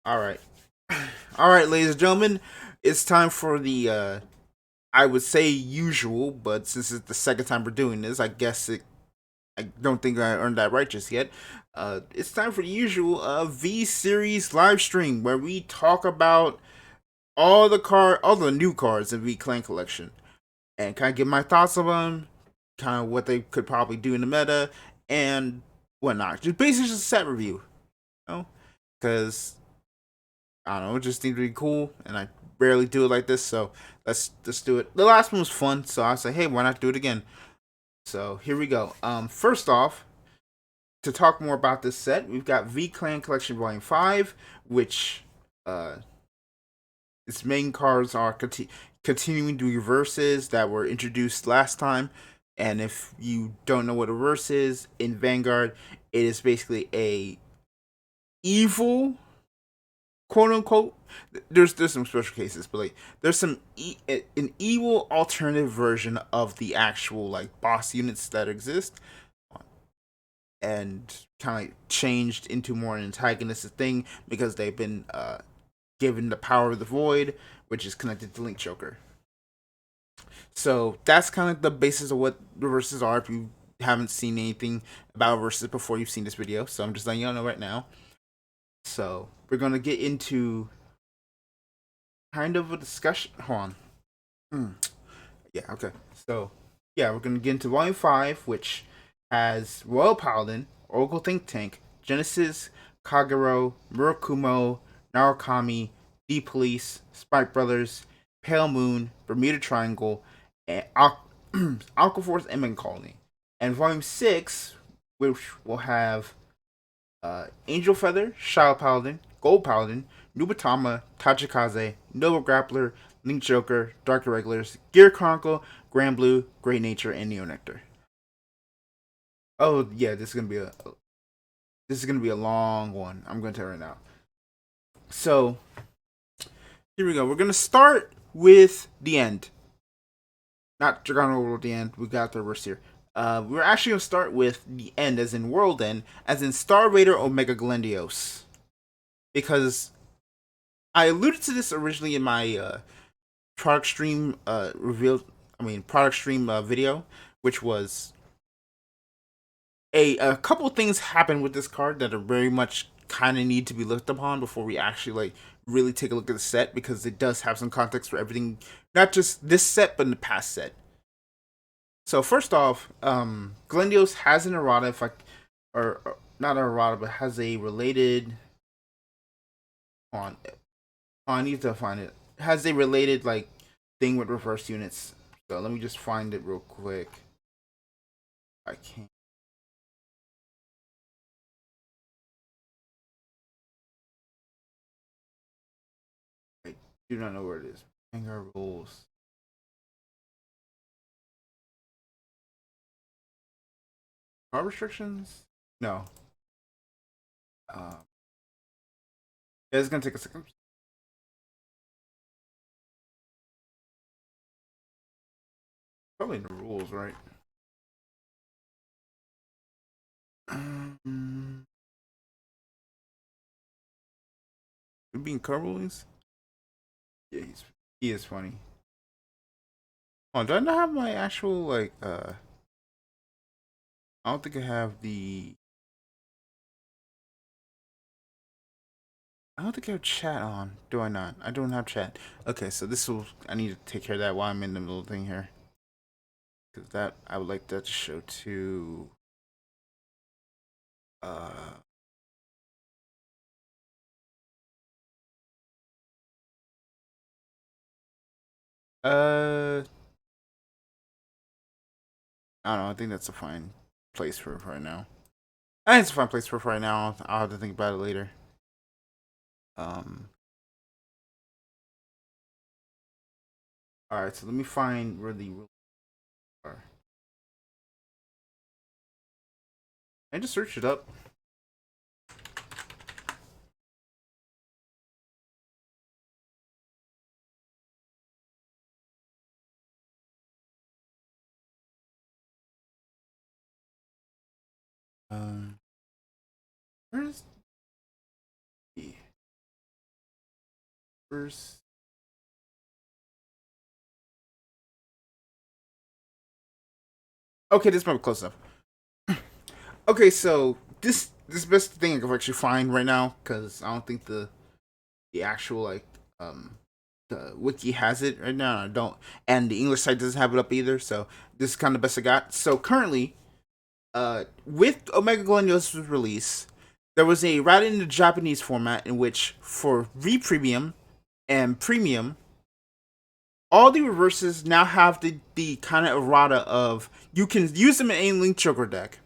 All right. All right, ladies and gentlemen, it's time for the I would say usual, but since it's the second time we're doing this, I don't think I earned that right just yet. It's time for the usual V series live stream where we talk about all the new cards in V Clan collection and kind of give my thoughts on them, kind of what they could probably do in the meta and whatnot. Just basically just a set review, you know, because I don't know, it just seemed to be cool, and I rarely do it like this, so let's do it. The last one was fun, so I say, hey, why not do it again? So here we go. First off, to talk more about this set, we've got V Clan Collection Volume 5, which uh its main cards are continuing the reverses that were introduced last time. And if you don't know what a reverse is, in Vanguard, it is basically a evil, quote unquote. There's some special cases, but like there's an evil alternative version of the actual like boss units that exist, and kind of changed into more an antagonistic thing because they've been given the power of the void, which is connected to Link Choker. So that's kind of the basis of what reverses are. If you haven't seen anything about reverses before, you've seen this video, so I'm just letting you know right now. So we're gonna get into kind of a discussion. Hold on. Yeah, okay. So, yeah, we're going to get into Volume 5, which has Royal Paladin, Oracle Think Tank, Genesis, Kagero, Murakumo, Narukami, D Police, Spike Brothers, Pale Moon, Bermuda Triangle, and Aqua Force and Megacolony. And Volume 6, which will have Angel Feather, Shadow Paladin, Gold Paladin, Nubatama, Tachikaze, Nova Grappler, Link Joker, Dark Irregulars, Gear Chronicle, Grand Blue, Great Nature, and Neo Nectar. Oh yeah, this is gonna be a long one. I'm gonna tell you right now. So here we go. We're gonna start with the end. Not Dragano World the end. We got the reverse here. We're actually gonna start with the end, as in world end, as in Star Raider Omega Glendios. Because I alluded to this originally in my product stream product stream video, which was a couple things happened with this card that are very much kind of need to be looked upon before we actually like really take a look at the set, because it does have some context for everything, not just this set but in the past set. So first off, Glendios has an errata, if I or not an errata, but has a related on. Oh, I need to find it. It has a related like thing with reverse units. So let me just find it real quick. I can't. I do not know where it is. Vanguard rules. Car restrictions? No. Yeah, it's gonna take a second. Probably in the rules, right? Um, being car rulings? Yeah, he is funny. Oh, do I not have my actual like? I don't think I have the. I don't think I have chat on. Do I not? I don't have chat. Okay, so this will. I need to take care of that while I'm in the middle of the thing here, because that I would like that to show to. Uh, uh, I don't know. I think that's a fine place for it right now. I think it's a fine place for it right now. I'll have to think about it later. Um. All right. So let me find where the rules are. I just searched it up. Um. Where's the? First. Okay, this might be close enough. Okay, so this is the best thing I can actually find right now because I don't think the actual like the wiki has it right now. I don't, and the English site doesn't have it up either. So this is kind of the best I got. So currently, with Omega Glendio's release, there was a route in the Japanese format in which for V Premium and Premium, all the reverses now have the kind of errata of you can use them in any Link Joker deck,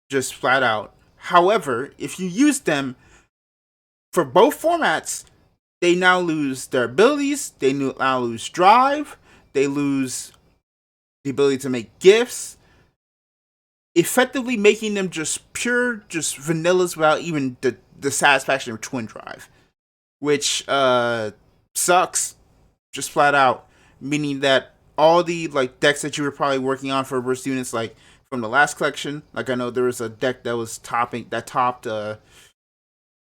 just flat out. However, if you use them for both formats, they now lose their abilities, they now lose drive, they lose the ability to make gifts, effectively making them just pure, just vanillas without even the satisfaction of twin drive, which sucks, just flat out. Meaning that all the like decks that you were probably working on for reverse units, like from the last collection, like I know there was a deck that was topped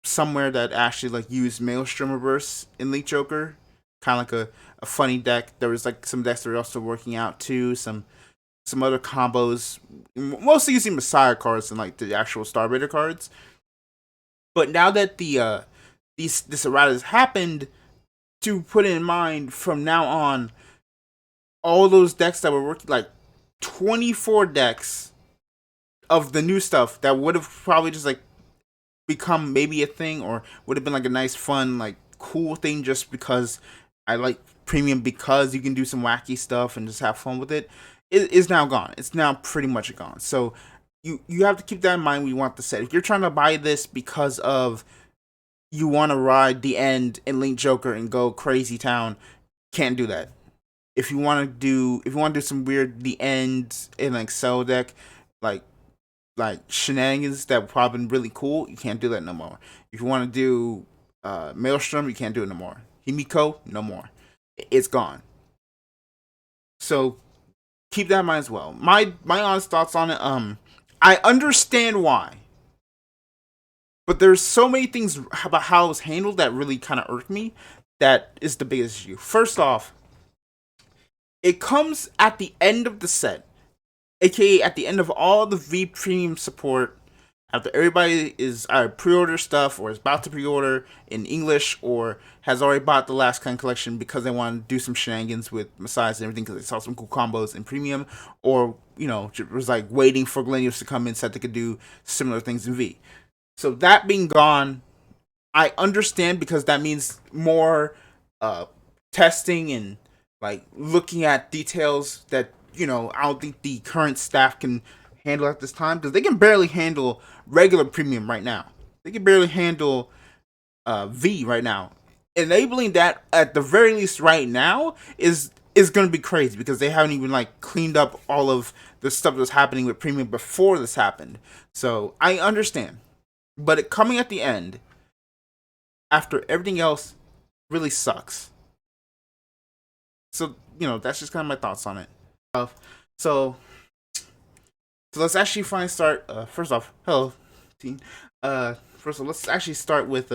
somewhere that actually like used Maelstrom reverse in Link Joker, kind of like a funny deck. There was like some decks that were also working out too, some other combos, mostly using Messiah cards and like the actual Starbaiter cards. But now that the this errata has happened, to put in mind from now on, all those decks that were working, like 24 decks of the new stuff that would have probably just like become maybe a thing or would have been like a nice fun like cool thing just because I like Premium because you can do some wacky stuff and just have fun with it, it is now gone. It's now pretty much gone. So you have to keep that in mind when you want the set. If you're trying to buy this because of you want to ride the end in Link Joker and go crazy town, can't do that. If you want to do some weird the end in like Cell deck, like shenanigans that would probably been really cool, you can't do that no more. If you want to do Maelstrom, you can't do it no more. Himiko, no more. It's gone. So keep that in mind as well. My honest thoughts on it. I understand why, but there's so many things about how it was handled that really kind of irked me. That is the biggest issue. First off, it comes at the end of the set, aka at the end of all the V Premium support. After everybody is either pre-order stuff or is about to pre-order in English or has already bought the last kind collection because they want to do some shenanigans with Messiahs and everything because they saw some cool combos in Premium, or was like waiting for Glenius to come in so that they could do similar things in V. So that being gone, I understand because that means more testing and like looking at details that I don't think the current staff can handle at this time because they can barely handle regular Premium right now. They can barely handle V right now. Enabling that at the very least right now is going to be crazy because they haven't even like cleaned up all of the stuff that was happening with Premium before this happened. So I understand, but it coming at the end after everything else really sucks. So that's just kind of my thoughts on it. So let's actually finally start. First off, hello, team. First of all, let's actually start with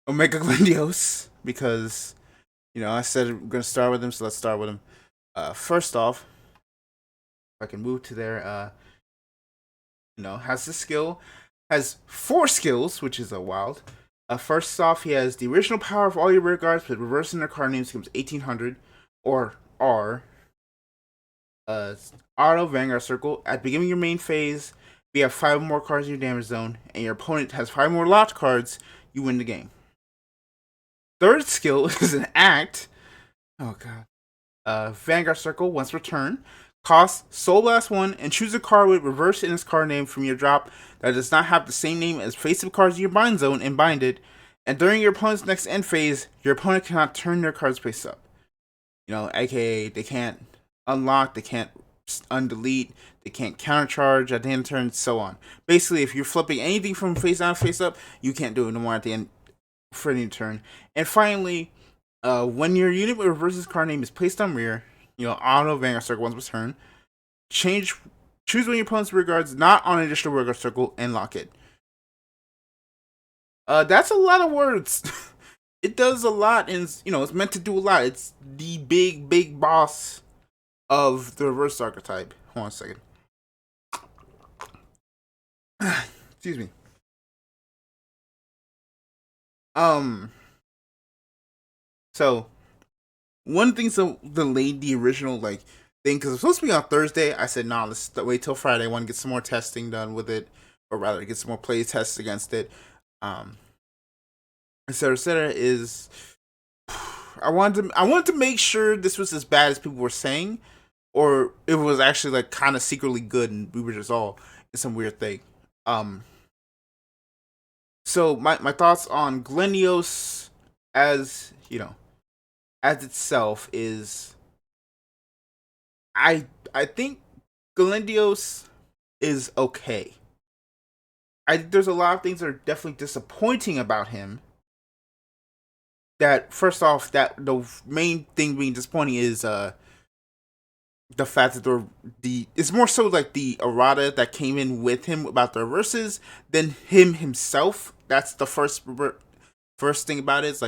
Omega Glendios because I said we're gonna start with him, so let's start with him. First off, if I can move to there. Has this skill, has 4 skills, which is a wild. First off, he has the original power of all your rear guards, but reversing their card names becomes 1800, or R. Auto Vanguard Circle. At the beginning of your main phase, we have 5 more cards in your damage zone, and your opponent has 5 more locked cards, you win the game. Third skill is an act. Oh god. Vanguard Circle, once per turn. Cost Soul Blast 1 and choose a card with reverse in its card name from your drop that does not have the same name as face-up cards in your bind zone and bind it. And during your opponent's next end phase, your opponent cannot turn their cards face up. Aka they can't unlock, they can't undelete, they can't countercharge at the end of the turn, so on. Basically, if you're flipping anything from face down to face up, you can't do it no more at the end for any turn. And finally, when your unit with reverses card name is placed on rear, auto Vanguard Circle once per turn. Choose one of your opponent's rear guards not on an additional rear guard circle and lock it. That's a lot of words. it does a lot, and it's meant to do a lot. It's the big boss of the reverse archetype. Hold on a second. Excuse me. Um. So one thing, so delayed the original thing because it was supposed to be on Thursday. I said, nah, let's wait till Friday. I want to get some more testing done with it, or rather, get some more play tests against it. Um, etc. Is I wanted to make sure this was as bad as people were saying, or it was actually kind of secretly good, and we were just all in some weird thing. Um, so my thoughts on Glenios as as itself is I think Galendios is okay. I think there's a lot of things that are definitely disappointing about him. That first off, that the main thing being disappointing is the fact that the it's more so like the errata that came in with him about the reverses than him himself. That's the first thing about it.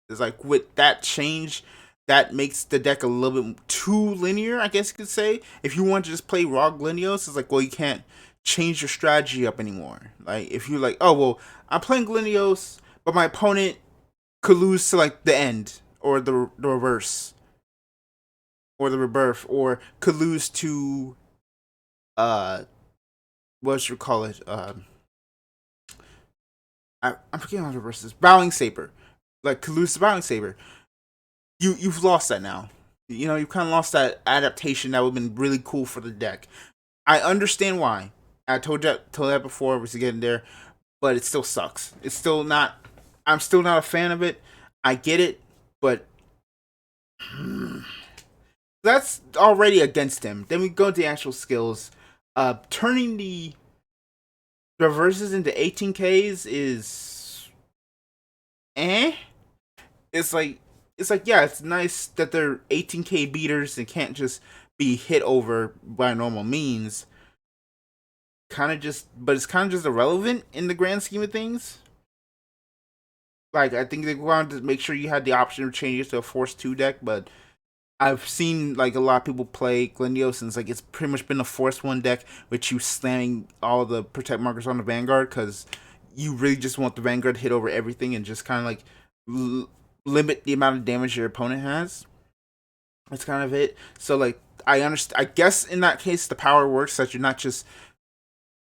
It's like with that change, that makes the deck a little bit too linear, I guess you could say. If you want to just play raw Glenios, it's like, well, you can't change your strategy up anymore. Like, if you're like, oh, well, I'm playing Glenios, but my opponent could lose to, the end, or the reverse, or the rebirth, or could lose to, what should we call it? I'm forgetting how the reverse is. Bowing Saber. Could lose to Bowing Saber. You've lost that now. You've kind of lost that adaptation that would have been really cool for the deck. I understand why. I told that before, was getting there, but it still sucks. It's still not. I'm still not a fan of it. I get it, but that's already against him. Then we go to the actual skills. Turning the reverses into 18Ks is It's yeah, it's nice that they're 18K beaters and can't just be hit over by normal means. But it's kind of just irrelevant in the grand scheme of things. I think they wanted to make sure you had the option of changing it to a Force 2 deck, but I've seen a lot of people play Glenios, and it's pretty much been a Force 1 deck with you slamming all the protect markers on the Vanguard because you really just want the Vanguard to hit over everything and just kind of limit the amount of damage your opponent has. That's kind of it. So I understand. I guess in that case the power works that you're not just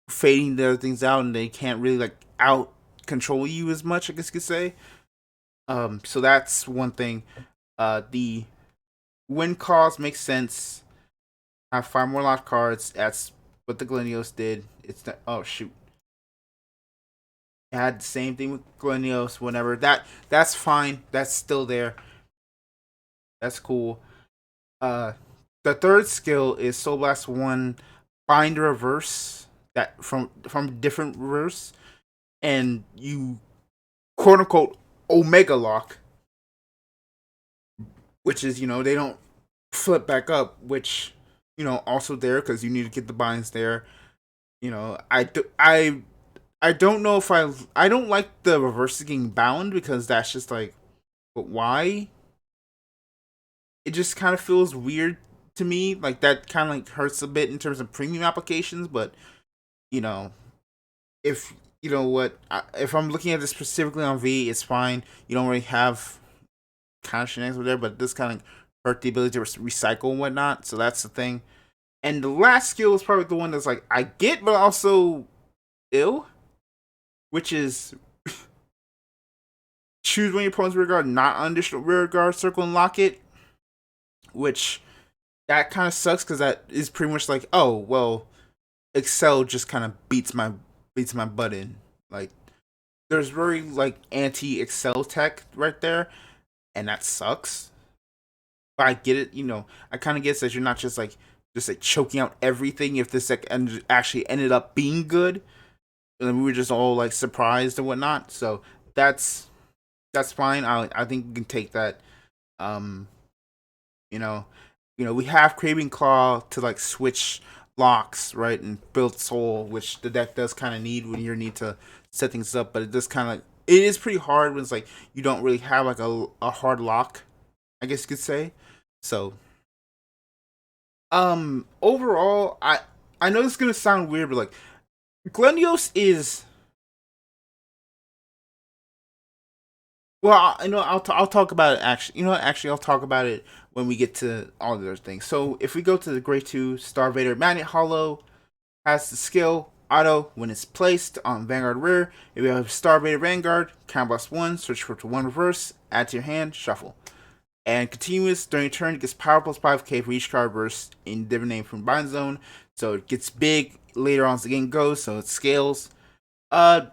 fading the other things out and they can't really out control you as much, I guess you could say. So that's one thing. The win cost makes sense. Have 5 more locked cards. That's what the Glenios did. It's not, oh shoot. It had the same thing with Glenios. Whenever that's fine. That's still there. That's cool. The third skill is Soul Blast 1 find a reverse that from different reverse, and you quote unquote Omega Lock, which is they don't flip back up, which also there because you need to get the binds there. I don't know if I don't like the reverse getting bound because that's just but why? It just kind of feels weird to me. That kind of hurts a bit in terms of premium applications, but you know, if if I'm looking at this specifically on V, it's fine. You don't really have kind of shenanigans there, but this kind of hurt the ability to recycle and whatnot. So that's the thing. And the last skill is probably the one that's I get, but also ill, which is choose when your opponent's rear guard not under rear guard circle and lock it, which that kind of sucks because that is pretty much oh well, Excel just kind of beats my butt in. There's very anti Excel tech right there, and that sucks. But I get it, I kind of get that you're not just choking out everything if this deck actually ended up being good, and we were just all surprised and whatnot. So that's fine. I think we can take that. Um, you know, we have Craving Claw to switch locks, right, and build soul, which the deck does kind of need when you need to set things up. But it does kind of it is pretty hard when it's like you don't really have like a hard lock, I guess you could say. So overall, I know this is gonna sound weird, but like Glendios is, well, I know I'll talk about it actually. You know what? Actually, I'll talk about it when we get to all the other things. So if we go to the Grade 2 Starvader Magnet Hollow, has the skill auto when it's placed on Vanguard rear. If you have Starvader Vanguard, count plus 1, search for 1 reverse, add to your hand, shuffle. And continuous during your turn, it gets power plus 5k for each card reverse in different name from Bind Zone. So it gets big later on as the game goes, so it scales. Uh,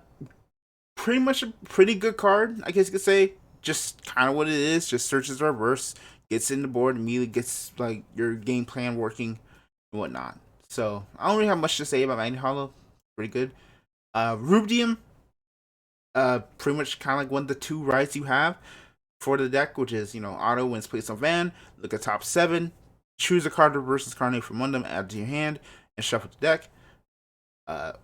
Pretty much a pretty good card, I guess you could say. Just kind of what it is. Just searches reverse, gets in the board, immediately gets like your game plan working and whatnot. So I don't really have much to say about Magnet Hollow. Pretty good. Rubidium, pretty much kind of like one of the two rides you have for the deck, which is auto when it's placed on Van. Look at top 7, choose a card versus card name from one of them, add to your hand, and shuffle the deck.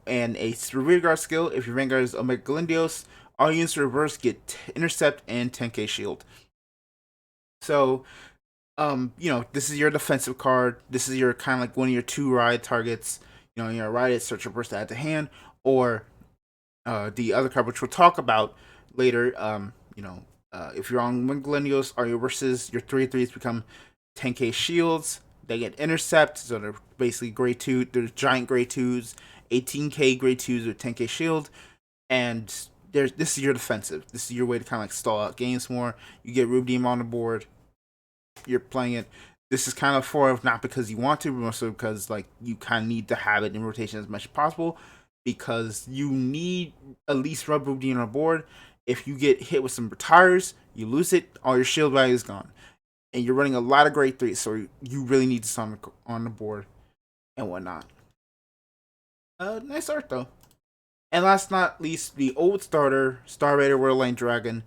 And a rear guard skill. If your Vanguard is Omega Galindios, all units reverse get intercept and 10k shield. So, this is your defensive card. This is your kind of like one of your 2 ride targets. You're ride it, search reverse to add to hand, or the other card which we'll talk about later. If you're on one Galindios, all your versus your 3/3s become 10k shields. They get intercept, so they're basically grade 2. There's giant grade 2s, 18k grade 2s with 10k shield, and this is your defensive. This is your way to kind of like stall out games more. You get Rubidium on the board, you're playing it. This is kind of for not because you want to, but also because like you kind of need to have it in rotation as much as possible, because you need at least rub Rubidium on the board. If you get hit with some retires, you lose it, all your shield value is gone. And you're running a lot of grade 3s, so you really need this on the board and whatnot. Nice art though. And last but not least, the old starter, Star Raider Worldline Dragon.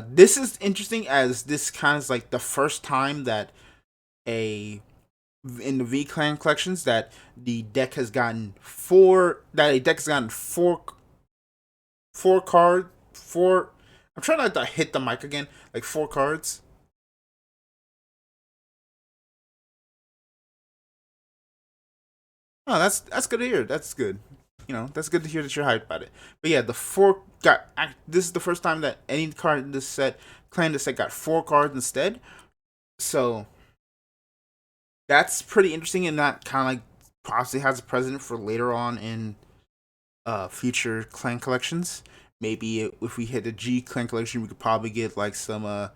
This is interesting as this kind of is like the first time that in the V Clan collections that the deck has gotten four card four. I'm trying not to hit the mic again, like 4 cards. Oh, that's good to hear. That's good. That's good to hear that you're hyped about it. But yeah, the 4 got. This is the first time that any card in this set, clan this set, got 4 cards instead. So that's pretty interesting, and that kind of like possibly has a precedent for later on in future clan collections. Maybe if we hit a G clan collection, we could probably get like some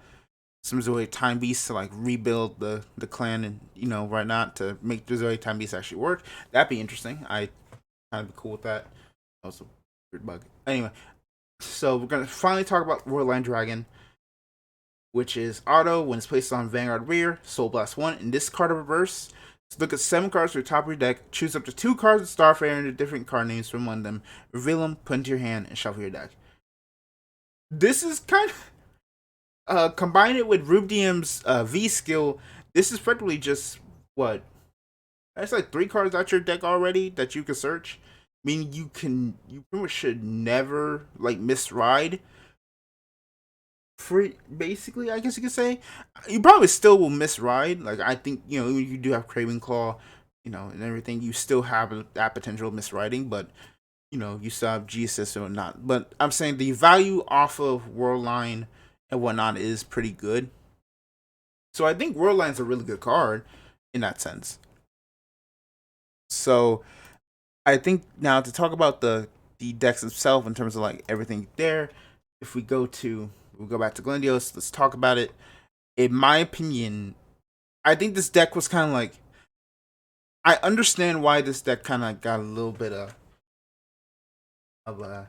Zoe Time Beasts to like rebuild the clan and right not to make the Zoe Time Beasts actually work. That'd be interesting. I kind of be cool with that. Also, weird bug. Anyway, so we're gonna finally talk about Royal Dragon, which is auto when it's placed on Vanguard rear, Soul Blast 1, and this card of reverse. So look at 7 cards from the top of your deck, choose up to 2 cards of Starfire and different card names from one of them, reveal them, put into your hand, and shuffle your deck. This is kind of combine it with Rubidium's V skill. This is practically just what? That's like 3 cards out your deck already that you can search. I mean, you pretty much should never like misride. Free, basically, I guess you could say. You probably still will misride. Like I think you do have Craven Claw, and everything. You still have that potential misriding, but you still have G assist or not. But I'm saying the value off of Worldline and whatnot is pretty good. So I think Worldline's a really good card in that sense. So I think now to talk about the decks itself in terms of like everything there, if we'll go back to Glendios, let's talk about it. In my opinion, I think this deck was kind of like, I understand why this deck kind of got a little bit of a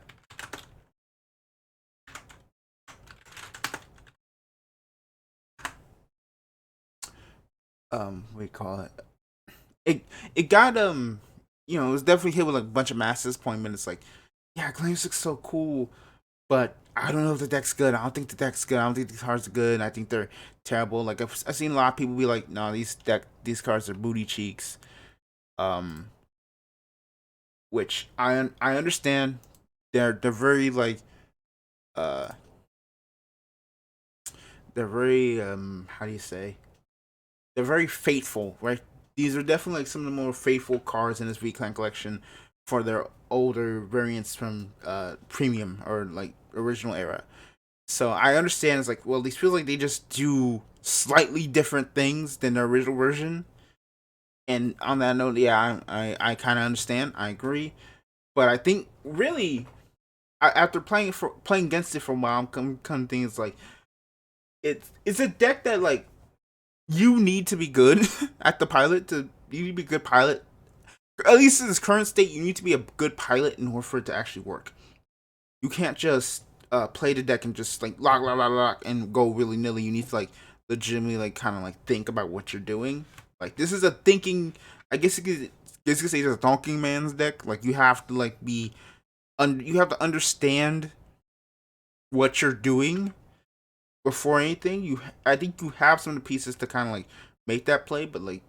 what do you call it? It got it was definitely hit with like a bunch of mass disappointment. It's like, yeah, Glendios looks so cool, but I don't know if the deck's good. I don't think the deck's good. I don't think these cards are good. I think they're terrible. Like I've seen a lot of people be like, no, these cards are booty cheeks. Um, which I understand. They're very like uh they're very how do you say, they're very faithful, right? These are definitely like some of the more faithful cards in this V-Clan collection for their older variants from premium or like original era. So I understand it's like, well, these feels like they just do slightly different things than the original version. And on that note, yeah, I kind of understand. I agree. But I think really, after playing against it for a while, I'm come things like it's a deck that like you need to be good at the pilot to you need to be a good pilot. At least in this current state, you need to be a good pilot in order for it to actually work. You can't just play the deck and just like lock and go willy nilly. You need to like legitimately like kind of like think about what you're doing. Like this is a thinking. I guess you could say it's a thinking man's deck. Like you have to like you have to understand what you're doing before anything. I think you have some of the pieces to kind of like make that play, but like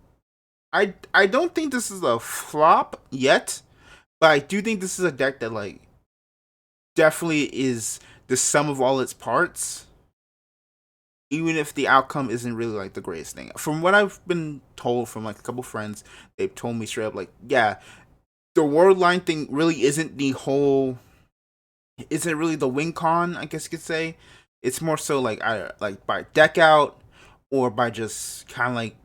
I don't think this is a flop yet, but I do think this is a deck that like definitely is the sum of all its parts, even if the outcome isn't really like the greatest thing. From what I've been told from like a couple friends, they've told me straight up like, yeah, the world line thing really isn't really the win con, I guess you could say. It's more so like I like by deck out or by just kind of like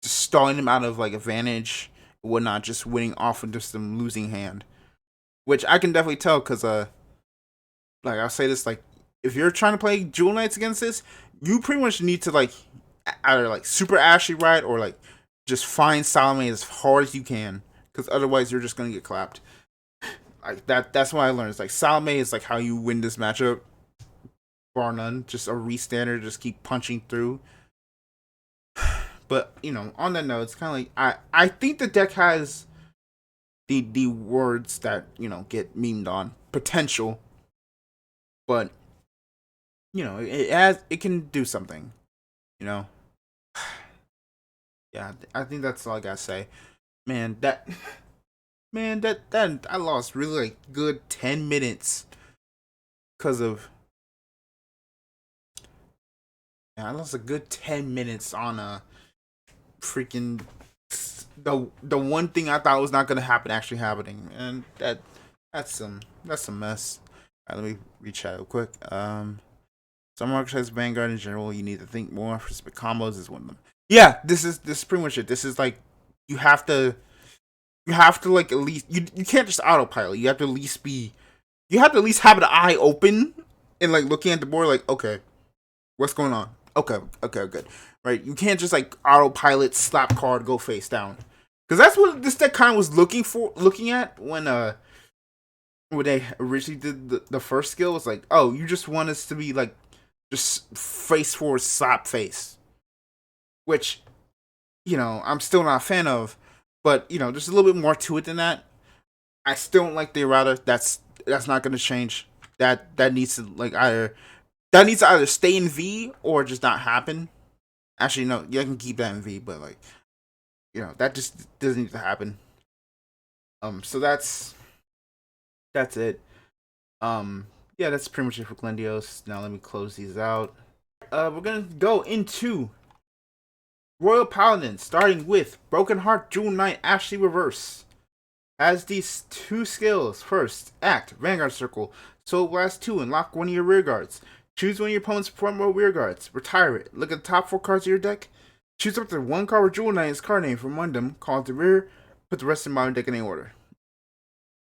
stalling them out of like advantage, whatnot, just winning off of just some losing hand, which I can definitely tell because like I'll say this, like if you're trying to play Jewel Knights against this, you pretty much need to like either like super Ashley right or like just find Salome as hard as you can, because otherwise you're just gonna get clapped. Like that's what I learned. It's like Salome is like how you win this matchup, bar none. Just a restander, just keep punching through. But you know, on that note, it's kind of like I think the deck has the words that you know get memed on potential, but you know it can do something. You know, yeah, I think that's all I gotta say. Man, that I lost really like good 10 minutes because of I lost a good 10 minutes on a freaking the one thing I thought was not gonna happen actually happening, and that's a mess. All right, let me reach out real quick. Some archetypes Vanguard in general, you need to think more. For specific combos is one of them. Yeah, this is pretty much it. This is like you have to like at least you can't just autopilot. You have to at least have the eye open and like looking at the board like, okay, what's going on? Okay, good. Right? You can't just like autopilot, slap card, go face down. Because that's what this deck kind of was looking at when they originally did the first skill. Was like, oh, you just want us to be like just face forward, slap face, which you know I'm still not a fan of. But you know, there's a little bit more to it than that. I still don't like the errata. That's not going to change. That needs to like either stay in V or just not happen. Actually, no, you can keep that in V, but like you know that just doesn't need to happen. So that's it. Yeah, that's pretty much it for Glendios. Now let me close these out. We're gonna go into Royal Paladin, starting with Broken Heart Jewel Knight Ashley Reverse. Has these two skills. First, act Vanguard Circle. Soul Blast 2 and lock one of your rear guards. Choose one of your opponent's front row rear guards. Retire it. Look at the top 4 cards of your deck. Choose up to one card with Jewel Knight's card name from one of them. Call it the rear. Put the rest in modern deck in any order.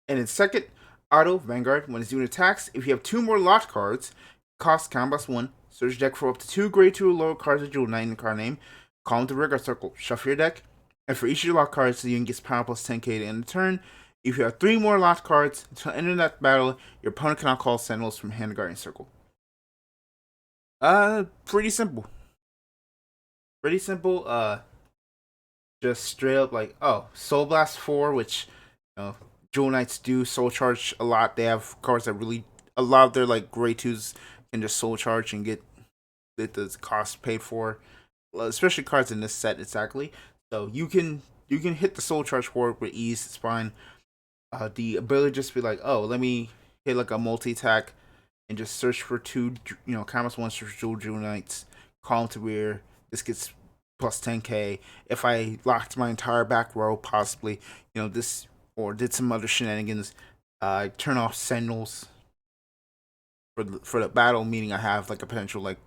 And in second, Auto Vanguard. When it's doing attacks, if you have 2 more locked cards, cost count plus 1. Search deck for up to 2 grade 2 or lower cards with Jewel Knight in the card name. Call them to Vanguard Circle. Shuffle your deck. And for each of your locked cards, the unit gets power plus 10k to end the turn. If you have 3 more locked cards, until the end of that battle, your opponent cannot call Sentinels from Hand Guardian Circle. Pretty simple. Pretty simple. Just straight up like, oh, Soul Blast 4, which, you know, Jewel Knights do Soul Charge a lot. They have cards that really, a lot of their, like, grade 2s can just Soul Charge and get the cost paid for. Especially cards in this set, exactly. So you can hit the Soul Charge forward with ease. It's fine. The ability to just be like, oh, let me hit like a multi attack and just search for two, Commerce 1 search dual Jewel Knights, call them to rear. This gets plus 10k. If I locked my entire back row, possibly, this, or did some other shenanigans, turn off Sentinels for the battle, meaning I have like a potential like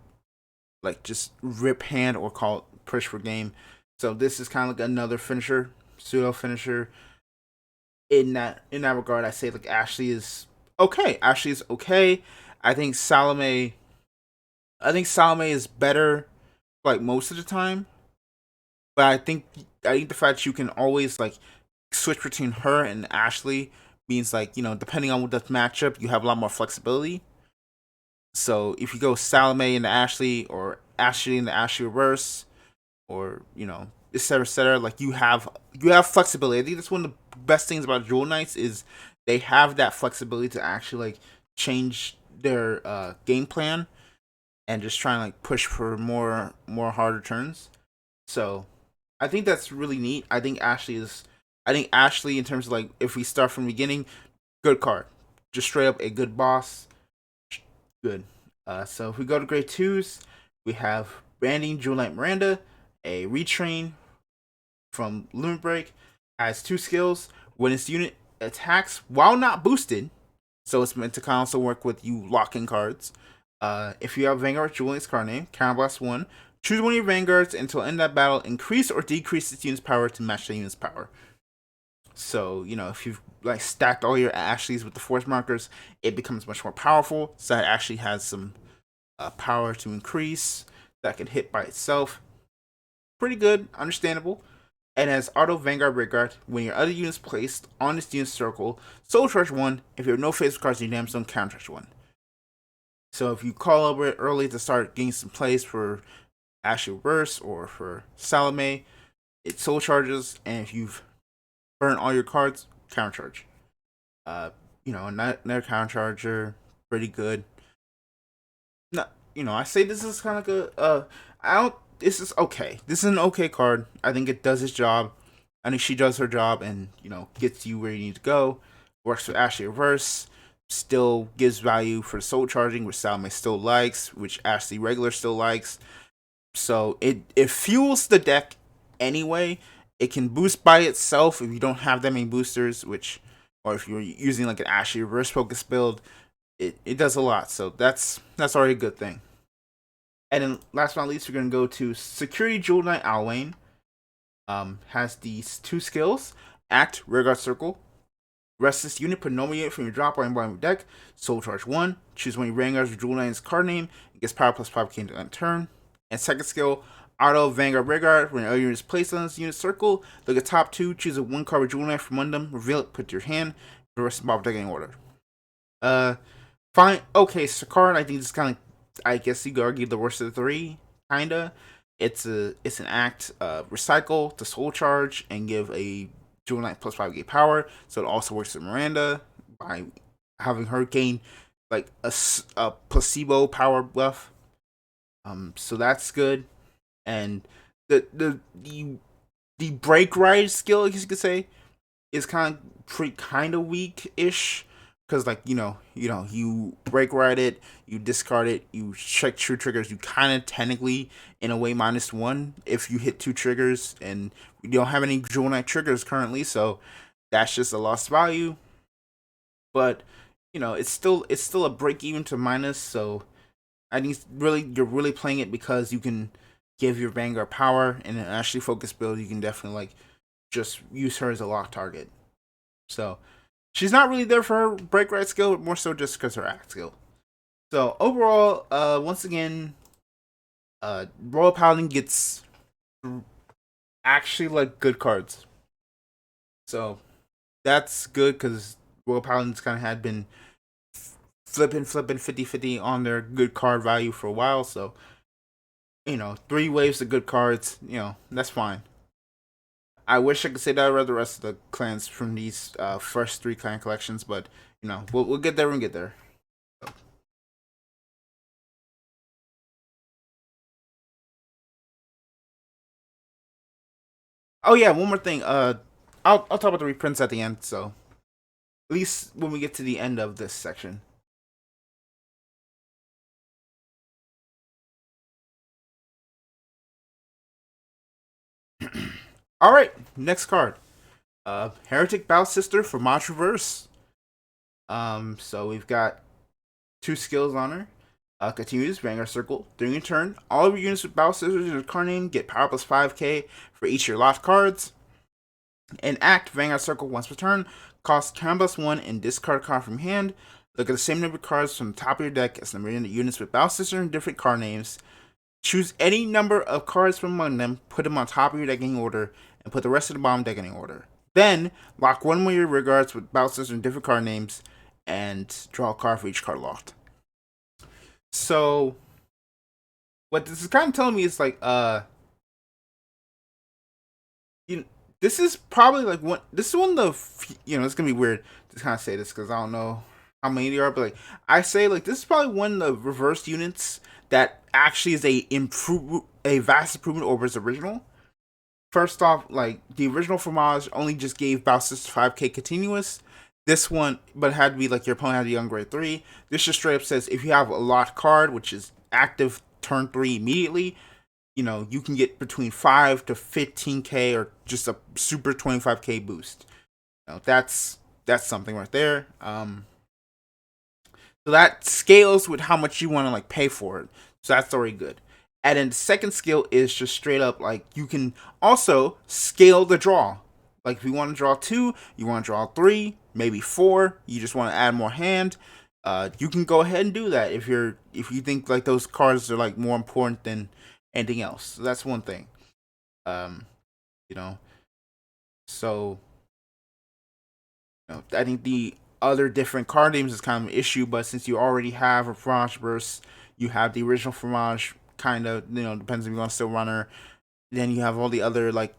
just rip hand or call it push for game. So this is kind of like another finisher, pseudo finisher. In that regard, I say like Ashley is okay. Ashley is okay. I think Salome. I think Salome is better like most of the time, but I think the fact you can always like switch between her and Ashley means like depending on what the matchup, you have a lot more flexibility. So if you go Salome into Ashley or Ashley into Ashley reverse, or etc etc, like you have flexibility. I think that's one of the best things about Jewel Knights is they have that flexibility to actually like change their game plan and just try and like push for more harder turns. So I think that's really neat. I think Ashley in terms of like if we start from the beginning, good card, just straight up a good boss, good. So if we go to grade twos, we have Branding Jewel Knight Miranda, a retrain from Limit Break, has two skills. When its unit attacks while not boosted, so it's meant to also work with you locking cards. If you have Vanguard Jewel Knight's card name, Counterblast 1, choose one of your Vanguards until end that battle, increase or decrease its unit's power to match the unit's power. So, if you've like stacked all your Ashleys with the force markers, it becomes much more powerful. So that actually has some power to increase that can hit by itself. Pretty good, understandable. And as auto Vanguard Breakguard, when your other unit is placed on this unit's circle, soul charge 1. If you have no face cards in your damn zone, counter charge 1. So if you call over it early to start getting some plays for Ashley Reverse or for Salome, it soul charges, and if you've burned all your cards, counter charge. Another counter charger, pretty good. No, I say this is kind of like I don't. This is okay. This is an okay card. I think it does its job. I think she does her job and gets you where you need to go. Works with Ashley Reverse. Still gives value for soul charging, which Salome still likes, which Ashley regular still likes. So it fuels the deck anyway. It can boost by itself if you don't have that many boosters, or if you're using like an Ashley Reverse focus build, it does a lot. So that's already a good thing. And then last but not least, we're gonna go to Security Jewel Knight Alwyn. Has these two skills: Act, Rearguard Circle. Rest this unit, put normal unit from your drop line bottom of your deck. Soul Charge 1. Choose one of your Vanguards with Jewel Knight's card name. It gets power plus 5k into end turn. And second skill, Auto Vanguard Rearguard. When your other unit is placed on this unit circle, look at top two, choose a one card with Jewel Knight from one of them, reveal it, put it to your hand. The rest of the bottom deck in order. Fine. Okay, so card, I think it's kind of, I guess you could argue the worst of the three, kinda. It's an act, recycle to soul charge and give a Jewel Knight plus 5k power. So it also works with Miranda by having her gain like a placebo power buff. So that's good. And the break ride skill, I guess you could say, is kind of weak ish, because like you break ride it, you discard it, you check true triggers, you kind of technically in a way -1 if you hit two triggers, and you don't have any Jewel Knight triggers currently, so that's just a lost value. But it's still a break even to minus, so I think you're really playing it because you can give your Vanguard power, and an actually focus build you can definitely like just use her as a lock target. So she's not really there for her break right skill, but more so just because her act skill. So overall, once again, Royal Paladin gets actually like good cards. So that's good because Royal Paladins kind of had been flipping 50-50 on their good card value for a while. So 3 waves of good cards, that's fine. I wish I could say that about the rest of the clans from these first 3 clan collections, but we'll get there when we get there. Oh yeah, one more thing. I'll talk about the reprints at the end. So at least when we get to the end of this section. All right, next card. Heretic Bow Sister for Reverse. So we've got two skills on her. Continues Vanguard Circle. During your turn, all of your units with Bow Scissors in your card name get power plus 5k for each of your locked cards. And act Vanguard Circle once per turn. Cost counter plus 1 and discard a card from hand. Look at the same number of cards from the top of your deck as the number of units with Bow Scissors and different card names. Choose any number of cards from among them, put them on top of your deck in order, and put the rest of the bottom deck in order. Then, lock one of your rear guards with Bow Scissors and different card names, and draw a card for each card locked. So, what this is kind of telling me is like, this is probably like one. This is one of the, it's gonna be weird to kind of say this because I don't know how many there are, but like I say, like this is probably one of the reversed units that actually is a vast improvement over its original. First off, like the original Fromage only just gave Bowser's 5k continuous. This one, but it had to be like your opponent had to be on grade 3. This just straight up says if you have a locked card, which is active turn 3 immediately, you can get between 5 to 15k or just a super 25k boost. That's something right there. So that scales with how much you want to like pay for it. So that's already good. And then the second skill is just straight up like you can also scale the draw. Like if you want to draw 2, you want to draw 3, maybe 4, you just want to add more hand. You can go ahead and do that if you think like those cards are like more important than anything else. So that's one thing. You know, so I think the other different card names is kind of an issue, but since you already have a Fromage Burst, you have the original Fromage, kind of, depends if you want to still run her. Then you have all the other like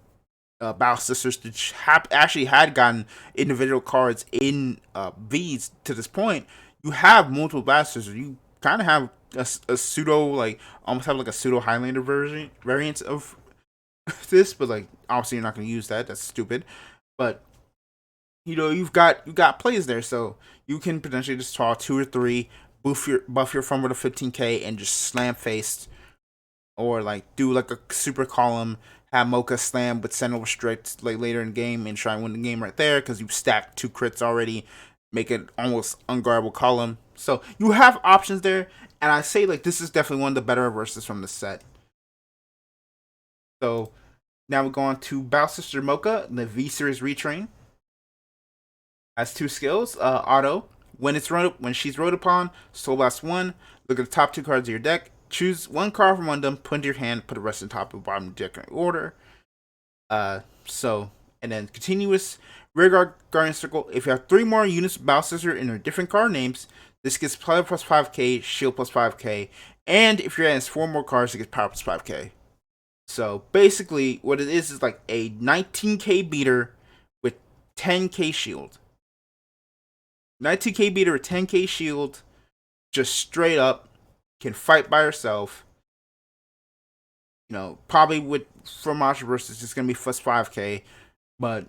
Bow Sisters that actually had gotten individual cards in V's to this point. You have multiple Bow Sisters. You kind of have a pseudo, like almost have like a pseudo Highlander variant of this, but like obviously you're not going to use that. That's stupid. But you've got plays there, so you can potentially just draw 2 or 3, buff your Fumble to 15k, and just slam faced, or like do like a super column, have Mocha slam with Sentinel restrict like later in the game and try and win the game right there because you've stacked 2 crits already, make it almost unguardable column. So you have options there, and I say like this is definitely one of the better reverses from the set. So now we're going to Bow Sister Mocha, the V Series Retrain. Has 2 skills. Auto. When she's rode upon, Soul Blast 1. Look at the top 2 cards of your deck. Choose 1 card from one of them, put into your hand, put the rest on top and bottom of the deck in order. And then continuous Rearguard Guardian Circle. If you have 3 more units of Bow Scissor in their different card names, this gets power plus 5k, shield plus 5k, and if your hand has 4 more cards, it gets power plus 5k. So basically, what it is like a 19k beater with 10k shield. 19k beater with 10k shield, just straight up, can fight by herself. Probably with Fromage versus it's gonna be plus 5k, but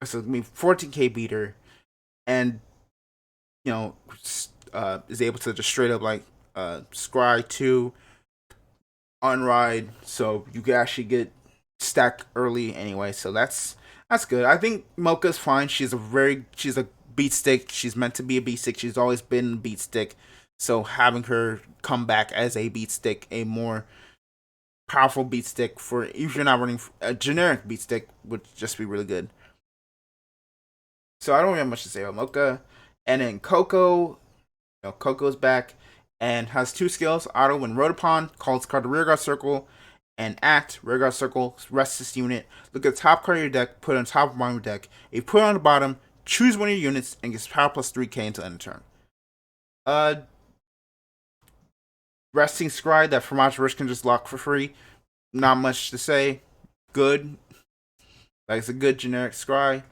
it's gonna be 14k beater, and is able to just straight up like scry 2 on ride, so you can actually get stacked early anyway. So that's good. I think Mocha's fine. She's a beat stick. She's meant to be a beat stick. She's always been a beat stick. So having her come back as a beat stick, a more powerful beat stick for if you're not running a generic beat stick, would just be really good. So I don't have much to say about Mocha. And then Coco, Coco's back and has 2 skills. Auto when rode upon, calls card to Rearguard Circle, and act Rearguard Circle, rest this unit. Look at the top card of your deck, put it on top of bottom of your deck. If you put it on the bottom, choose one of your units and gets power plus 3k until end of turn. Resting Scry that Fromage Rush can just lock for free. Not much to say. Good. Like it's a good generic Scry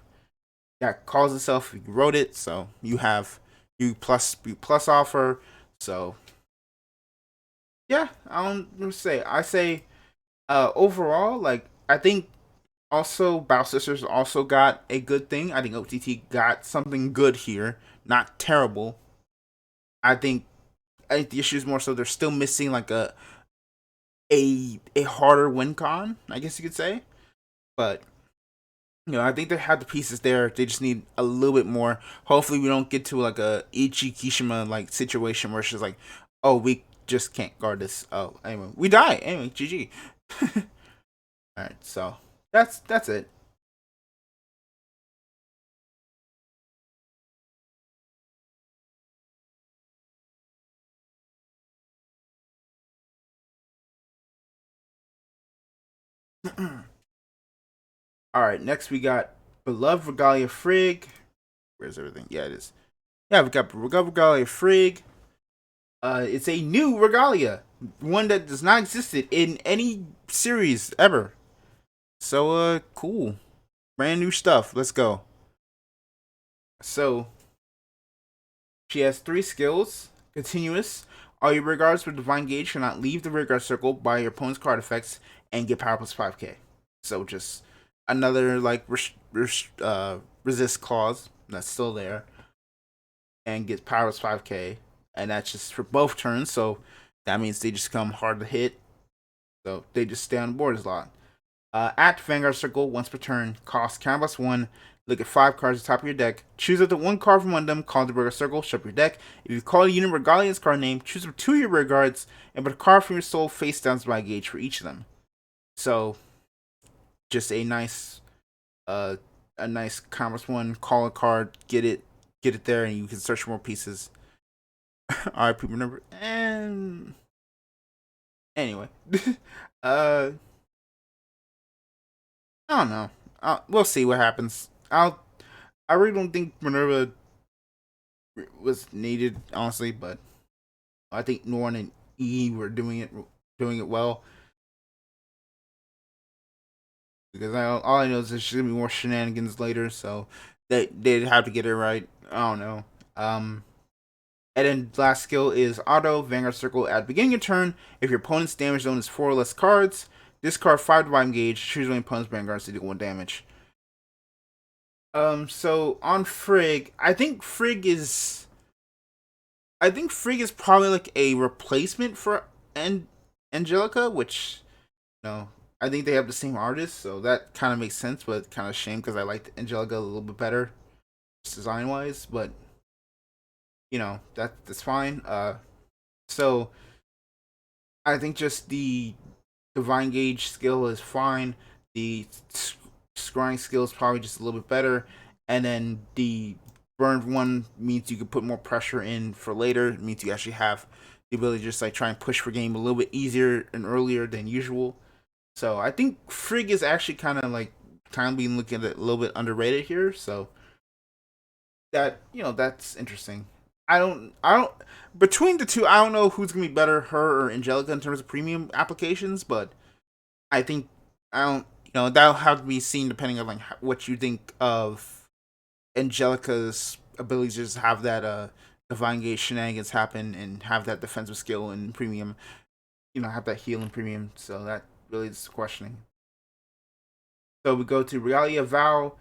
that calls itself. You wrote it, so you plus offer. So yeah, I don't say. I say overall, like I think also Bow Sisters also got a good thing. I think OTT got something good here, not terrible. I think the issue is more so they're still missing like a harder win con, I guess you could say. But I think they have the pieces there. They just need a little bit more. Hopefully, we don't get to like a Ichi Kishima like situation where she's like, "Oh, we just can't guard this." Oh, anyway, we die. Anyway, GG. All right, so that's it. All right, next we got beloved Regalia Frigg. Where's everything? Yeah, it is. Yeah, we got beloved Regalia Frigg. It's a new Regalia, one that does not exist in any series ever. So, cool, brand new stuff. Let's go. So, she has three skills. Continuous. All your regards with Divine Gauge cannot leave the regard circle by your opponent's card effects and get power plus 5k. So just another like resist clause that's still there and get power plus 5k. And that's just for both turns. So that means they just come hard to hit. So they just stay on the board as long. Act Vanguard Circle once per turn. Cost count plus one. Look at 5 cards at the top of your deck. Choose up to 1 card from one of them. Call the Vanguard Circle. Shuffle your deck. If you call a unit Regalia's card name, choose up 2 of your regards and put a card from your soul face down by gauge for each of them. So, just a nice commerce one. Call a card, get it there, and you can search for more pieces. All right, people remember. And anyway, uh, I don't know. We'll see what happens. I really don't think Minerva was needed, honestly, but I think Norn and E were doing it well. Because all I know is there's gonna be more shenanigans later, so they'd have to get it right. I don't know. And then last skill is Auto Vanguard Circle. At the beginning of turn, if your opponent's damage zone is 4 or less cards, discard 5 Divine Gauge. Choose one opponent's Vanguards to do 1 damage. So on Frigg, I think Frigg is probably like a replacement for Angelica, which no, I think they have the same artist, so that kind of makes sense. But kind of shame because I liked Angelica a little bit better, design wise. But that's fine. So I think just the Divine Gauge skill is fine. The scrying skill is probably just a little bit better, and then the burned one means you can put more pressure in for later. It means you actually have the ability to just like try and push for game a little bit easier and earlier than usual. So I think Frigg is actually kind of being looking at a little bit underrated here. So that's interesting. I don't between the two, I don't know who's gonna be better, her or Angelica in terms of premium applications, but I think I don't that'll have to be seen depending on like what you think of Angelica's ability to just have that divine gauge shenanigans happen and have that defensive skill in premium, have that heal in premium. So that really is questioning. So we go to Realia Vow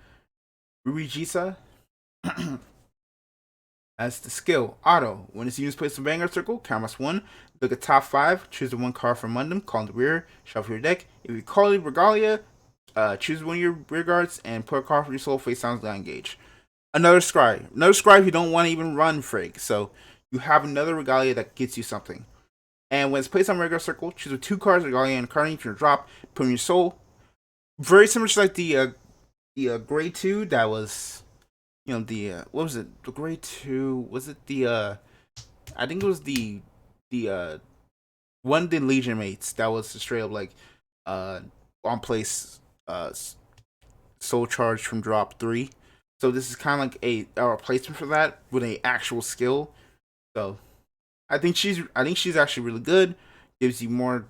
Ruijisa. As the skill, Auto. When this unit is placed in Vanguard Circle, count as one. Look at top 5, choose the 1 card from among them, call in the rear, shuffle your deck. If you call it Regalia, choose one of your rear guards and put a card from your soul face down to engage. Another Scry. Another Scry if you don't want to even run Frigg. So you have another Regalia that gets you something. And when it's placed on Vanguard Circle, choose the 2 cards Regalia and a card from your drop, put in your soul. Very similar to like the Grade 2 that was the what was it, the Grade 2, was it the I think it was the one of the Legion mates that was straight up like uh on place soul charge from drop 3. So this is kind of like a replacement for that with a actual skill. So I think she's actually really good. Gives you more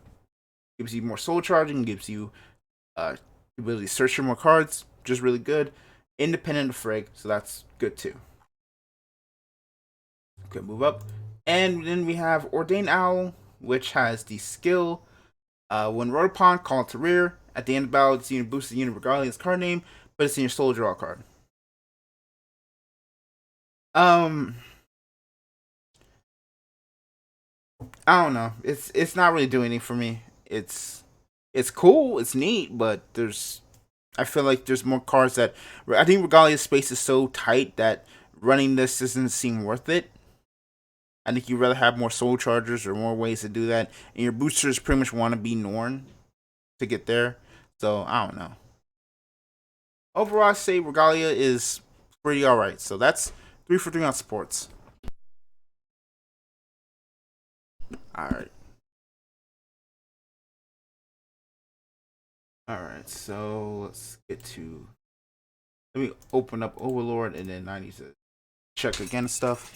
soul charging, gives you the ability to search for more cards. Just really good. Independent of Frigg, so that's good too. Okay, move up. And then we have Ordained Owl, which has the skill. When rolled upon, call it to rear. At the end of the battle, this unit boosts the unit regardless of its card name, but it's in your soul draw card. Um, I don't know. It's not really doing anything for me. It's cool. It's neat, but I feel like there's more cards that I think Regalia's space is so tight that running this doesn't seem worth it. I think you'd rather have more soul chargers or more ways to do that, and your boosters pretty much want to be Norn to get there. So I don't know. Overall, I say Regalia is pretty alright. So that's 3 for 3 on supports. Alright. Alright, so let's get to. Let me open up Overlord and then I need to check against stuff.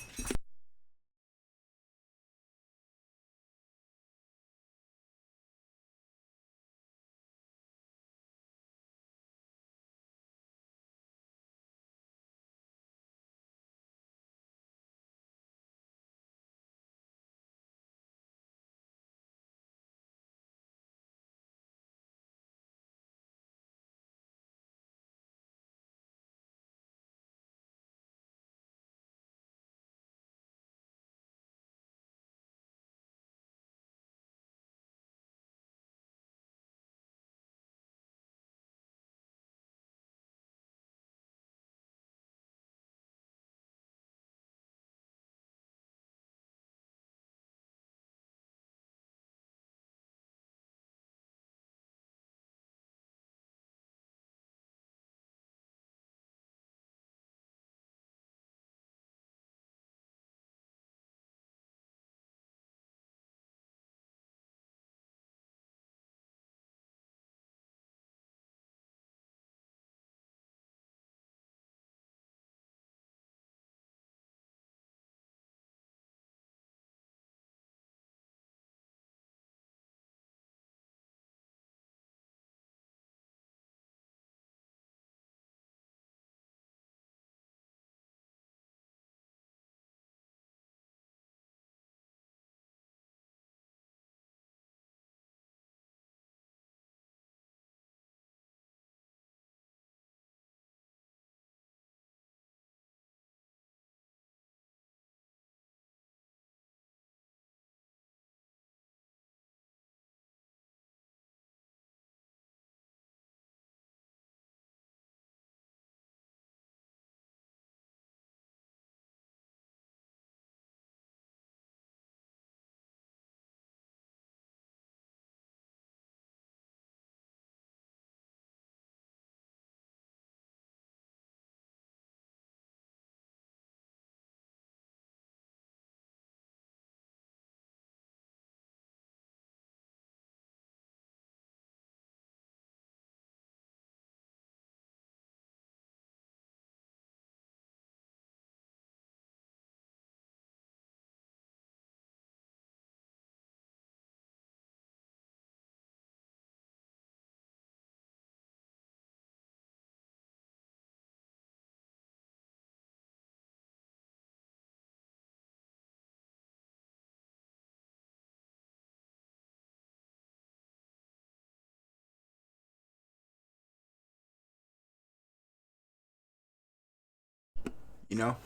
You know,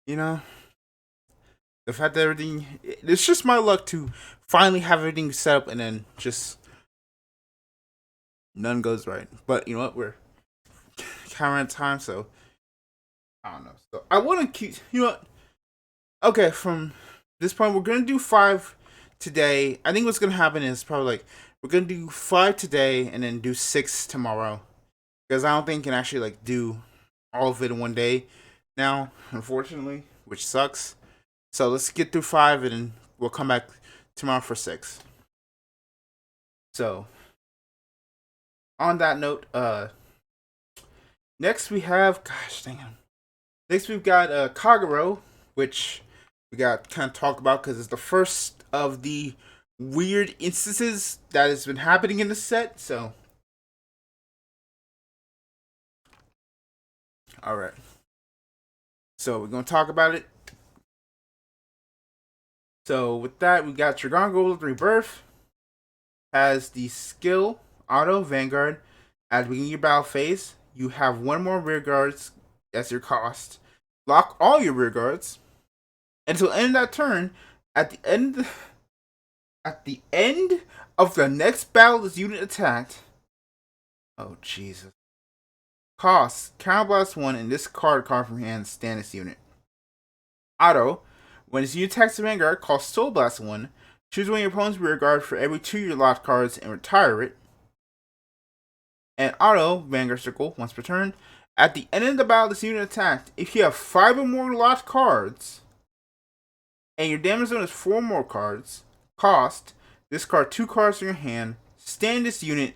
you know, the fact that everything, it's just my luck to finally have everything set up and then just none goes right. But you know what? We're kind of at time, so I don't know. So I want to keep, you know what? Okay, from this point, we're going to do 5 today. I think what's going to happen is probably like, we're going to do 5 today and then do 6 tomorrow. Because I don't think I can actually like do all of it in one day now, unfortunately, which sucks. So let's get through 5 and then we'll come back tomorrow for 6. So on that note, next we have, gosh damn. Next we've got Kagero, which we got kind of talk about because it's the first of the weird instances that has been happening in the set. So, all right. So we're gonna talk about it. So with that, we got Dragon Gold Rebirth has the skill Auto Vanguard at the beginning of your battle phase. You have one more rear guards as your cost. Lock all your rear guards until end of that turn. At the end of the next battle this unit attacked, Oh, Jesus. Cost, Counterblast 1 and discard card from hand, Stannis unit. Auto, when his unit attacks the Vanguard, costs Soul Blast 1. Choose one of your opponent's rear guard for every 2 of your locked cards and retire it. And auto, Vanguard Circle, once per turn. At the end of the battle this unit attacked, if you have 5 or more locked cards, and your damage zone is 4 or more cards, cost, discard 2 cards from your hand, stand this unit,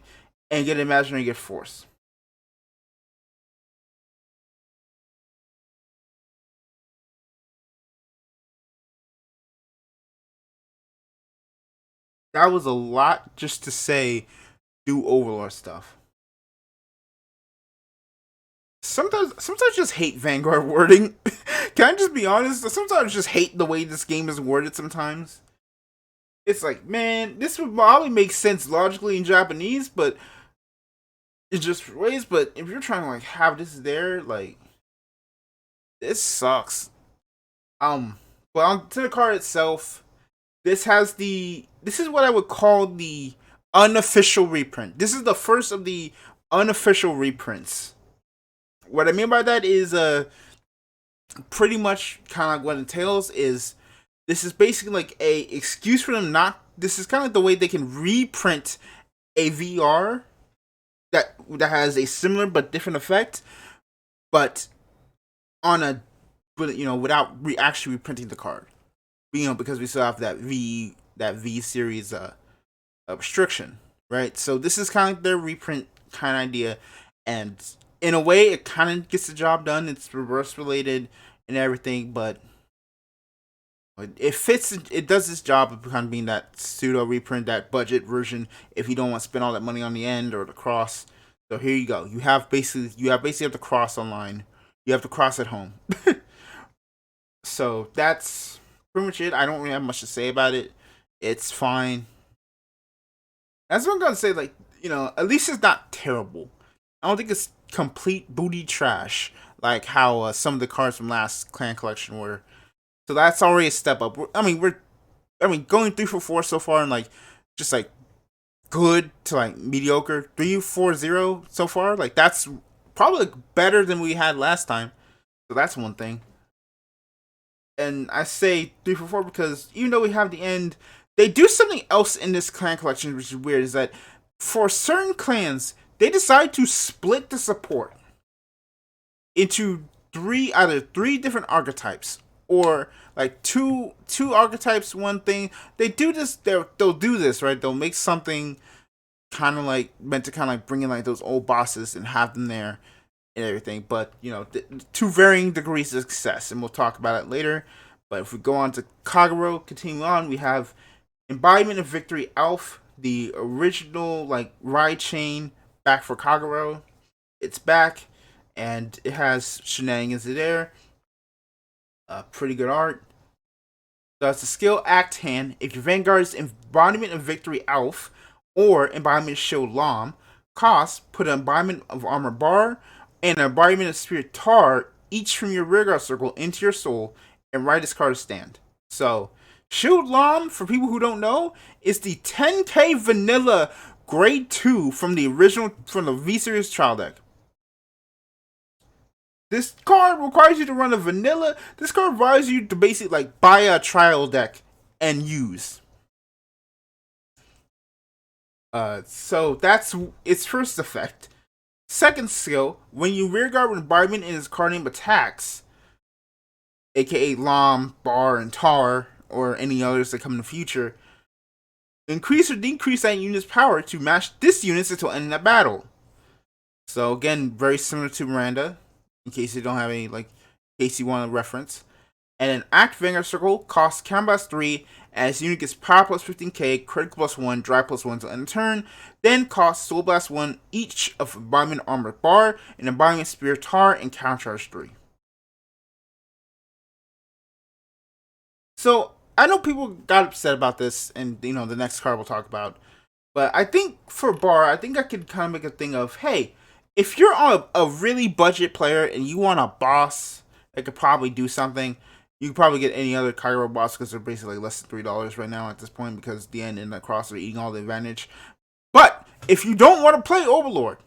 and get an imaginary gift force. That was a lot just to say do Overlord stuff. Sometimes I just hate Vanguard wording. Can I just be honest? Sometimes I just hate the way this game is worded sometimes. It's like, man, this would probably make sense logically in Japanese, but it's just ways. But if you're trying to like have this there, like, this sucks. But on to the card itself, this is what I would call the unofficial reprint. This is the first of the unofficial reprints. What I mean by that is pretty much kind of like what it entails is this is basically like a excuse for them not. This is kind of like the way they can reprint a VR that has a similar but different effect, but on a without actually reprinting the card. Because we still have that V series restriction, right? So this is kind of like their reprint kind of idea, and in a way, it kind of gets the job done. It's reverse related and everything, but it fits. It does this job of kind of being that pseudo reprint, that budget version. If you don't want to spend all that money on the end or the cross, so here you go. You basically have the cross online. You have the cross at home. So that's pretty much it. I don't really have much to say about it. It's fine. That's what I'm gonna say. Like, at least it's not terrible. I don't think it's complete booty trash like how some of the cards from last clan collection were. So that's already a step up. We're going 3 for 4 so far, and like just like good to like mediocre 3-4-0 so far. Like that's probably better than we had last time. So that's one thing. And I say 3 for 4 because even though we have the end, they do something else in this clan collection which is weird. Is that for certain clans they decide to split the support into either three different archetypes or like two archetypes. One thing they do this, they'll do this, right? They'll make something kind of like meant to kind of like bring in like those old bosses and have them there and everything. But to varying degrees of success, and we'll talk about it later. But if we go on to Kagero, continue on, we have Embodiment of Victory Elf, the original like ride chain back for Kagero. It's back, and it has shenanigans there. Pretty good art. So it's a skill act hand. If your Vanguard's Embodiment of Victory Elf or Embodiment of Shield Lam, cost, put an Embodiment of Armor Bar and an Embodiment of Spirit Tar, each from your rearguard circle, into your soul, and write this card stand. So, Shield Lam, for people who don't know, is the 10k vanilla grade 2 from the V-Series trial deck. This card requires you to run a vanilla. This card requires you to basically like buy a trial deck and use. So that's its first effect. Second skill, when you rearguard with Embodiment in his card name attacks, aka Lam, Bar, and Tar, or any others that come in the future, increase or decrease that unit's power to match this unit's until end of battle. So again, very similar to Miranda, in case you don't have any, like, in case you want a reference. And an Act Vanguard Circle costs Combats 3, as unit gets Power plus 15k, Critical plus 1, Drive plus 1 until end of turn, then costs Soul Blast 1 each of Embodiment Armor Bar and Embodiment Spear Tar and Countercharge 3. So, I know people got upset about this, and the next card we'll talk about. But I think for Bar, I think I could kind of make a thing of, hey, if you're on a really budget player and you want a boss that could probably do something, you could probably get any other Kagero boss because they're basically less than $3 right now at this point because the end and the cross are eating all the advantage. But if you don't want to play Overlord,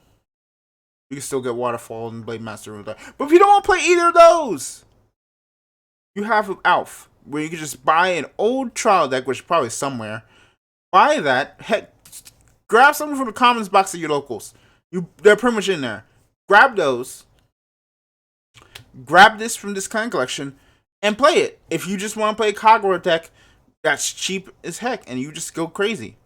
You can still get Waterfall and Blade Master with that. But if you don't want to play either of those, you have Alf, where you can just buy an old trial deck, which is probably somewhere. Buy that. Heck, grab something from the commons box at your locals. They're pretty much in there. Grab those. Grab this from this kind of collection and play it. If you just want to play a Kagero deck that's cheap as heck and you just go crazy.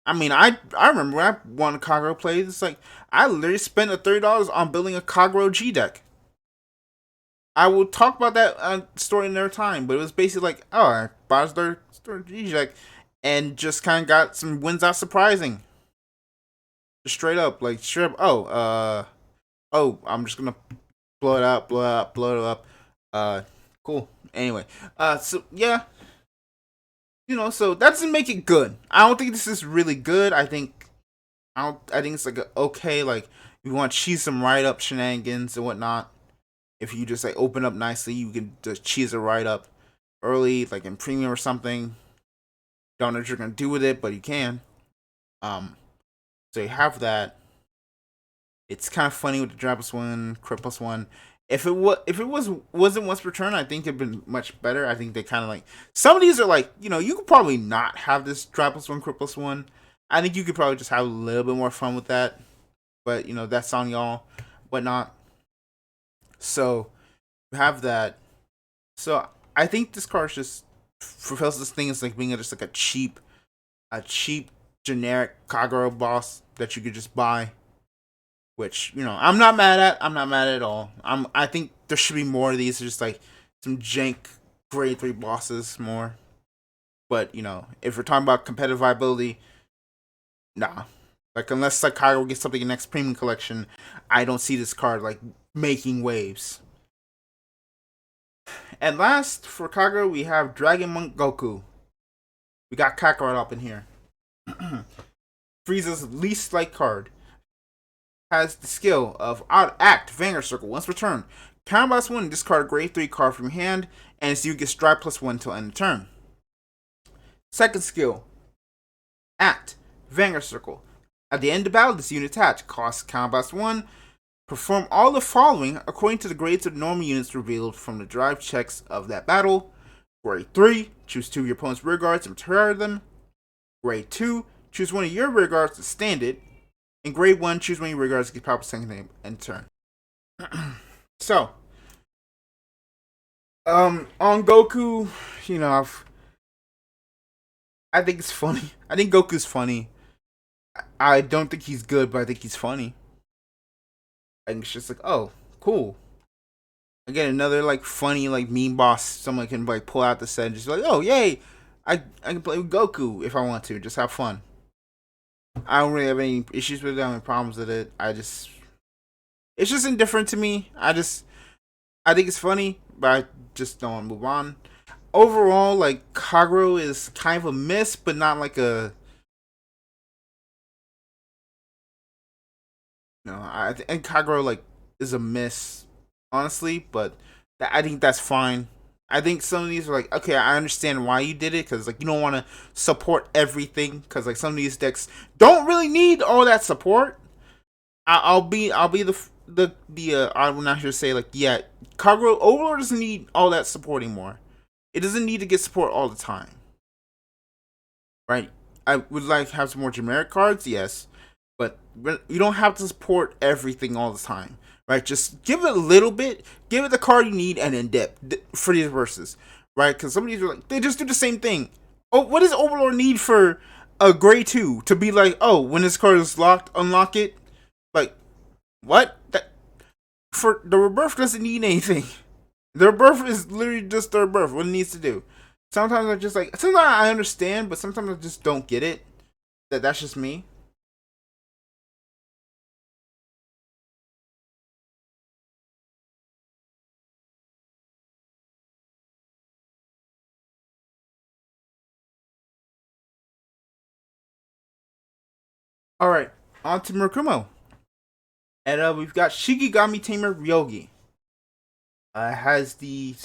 I mean, I remember when I wanted Kagero play, it's like I literally spent $30 on building a Kagero G deck. I will talk about that story another time, but it was basically like, oh, I bought a story G deck and just kind of got some wins out surprising. Just straight up, oh, I'm just gonna blow it up. Cool. Anyway, so yeah, so that doesn't make it good. I don't think this is really good. I think it's like okay, like you want to cheese some write up shenanigans and whatnot. If you just like open up nicely, you can just cheese a write up early, like in premium or something. Don't know what you're gonna do with it, but you can. So you have that. It's kind of funny with the Drop plus one, Crit plus one. If it wasn't once per turn, I think it'd been much better. I think they kind of like some of these are like you could probably not have this Drop plus one, Crit plus one. I think you could probably just have a little bit more fun with that, but that's on y'all, whatnot. So you have that. So I think this card just fulfills this thing as like being just like a cheap generic Kagero boss that you could just buy. Which, I'm not mad at. I'm not mad at all. I think there should be more of these. Just like some jank grade 3 bosses more. But, if we're talking about competitive viability, nah. Like, unless like Kagero gets something in next premium collection, I don't see this card like making waves. And last for Kagero, we have Dragon Monk Goku. We got Kakarot up in here. Frieza's least liked card. Has the skill of Act Vanguard Circle once per turn. Counterblast 1, discard a grade 3 card from your hand, and its you get Stride plus 1 until end of turn. Second skill, Act Vanguard Circle. At the end of battle, this unit attached. Costs Counterblast 1. Perform all the following according to the grades of normal units revealed from the drive checks of that battle. Grade 3, choose 2 of your opponent's rear guards and retire them. Grade 2, choose 1 of your rear guards to stand it. In grade 1, choose one of your rear guards to get power second name and turn. So, on Goku, I think it's funny. I think Goku's funny. I don't think he's good, but I think he's funny. I think it's just like, oh, cool. Again, another like funny like meme boss. Someone can like pull out the set and just be like, oh yay, I can play with Goku if I want to. Just have fun. I don't really have any issues with it, any problems with it. It's just indifferent to me. I think it's funny, but I just don't want to move on. Overall, like Kagero is kind of a miss, but not like a. No, I think Kagero like is a miss, honestly, but I think that's fine. I think some of these are like, okay, I understand why you did it, because like you don't want to support everything, because like some of these decks don't really need all that support. I'll be I will not here say like, yeah, Kagero Overlord doesn't need all that support anymore. It doesn't need to get support all the time, right? I would like to have some more generic cards, yes, but you don't have to support everything all the time. Right, just give it a little bit, give it the card you need, and then dip for these verses, right? Because some of these are like they just do the same thing. Oh, what does Overlord need for a grade 2 to be like? Oh, when this card is locked, unlock it. Like, what? That for the rebirth doesn't need anything. The rebirth is literally just the rebirth. What it needs to do. Sometimes I just like. Sometimes I understand, but sometimes I just don't get it. That's just me. All right, on to Murakumo. And we've got Shikigami Tamer Ryogi. Has the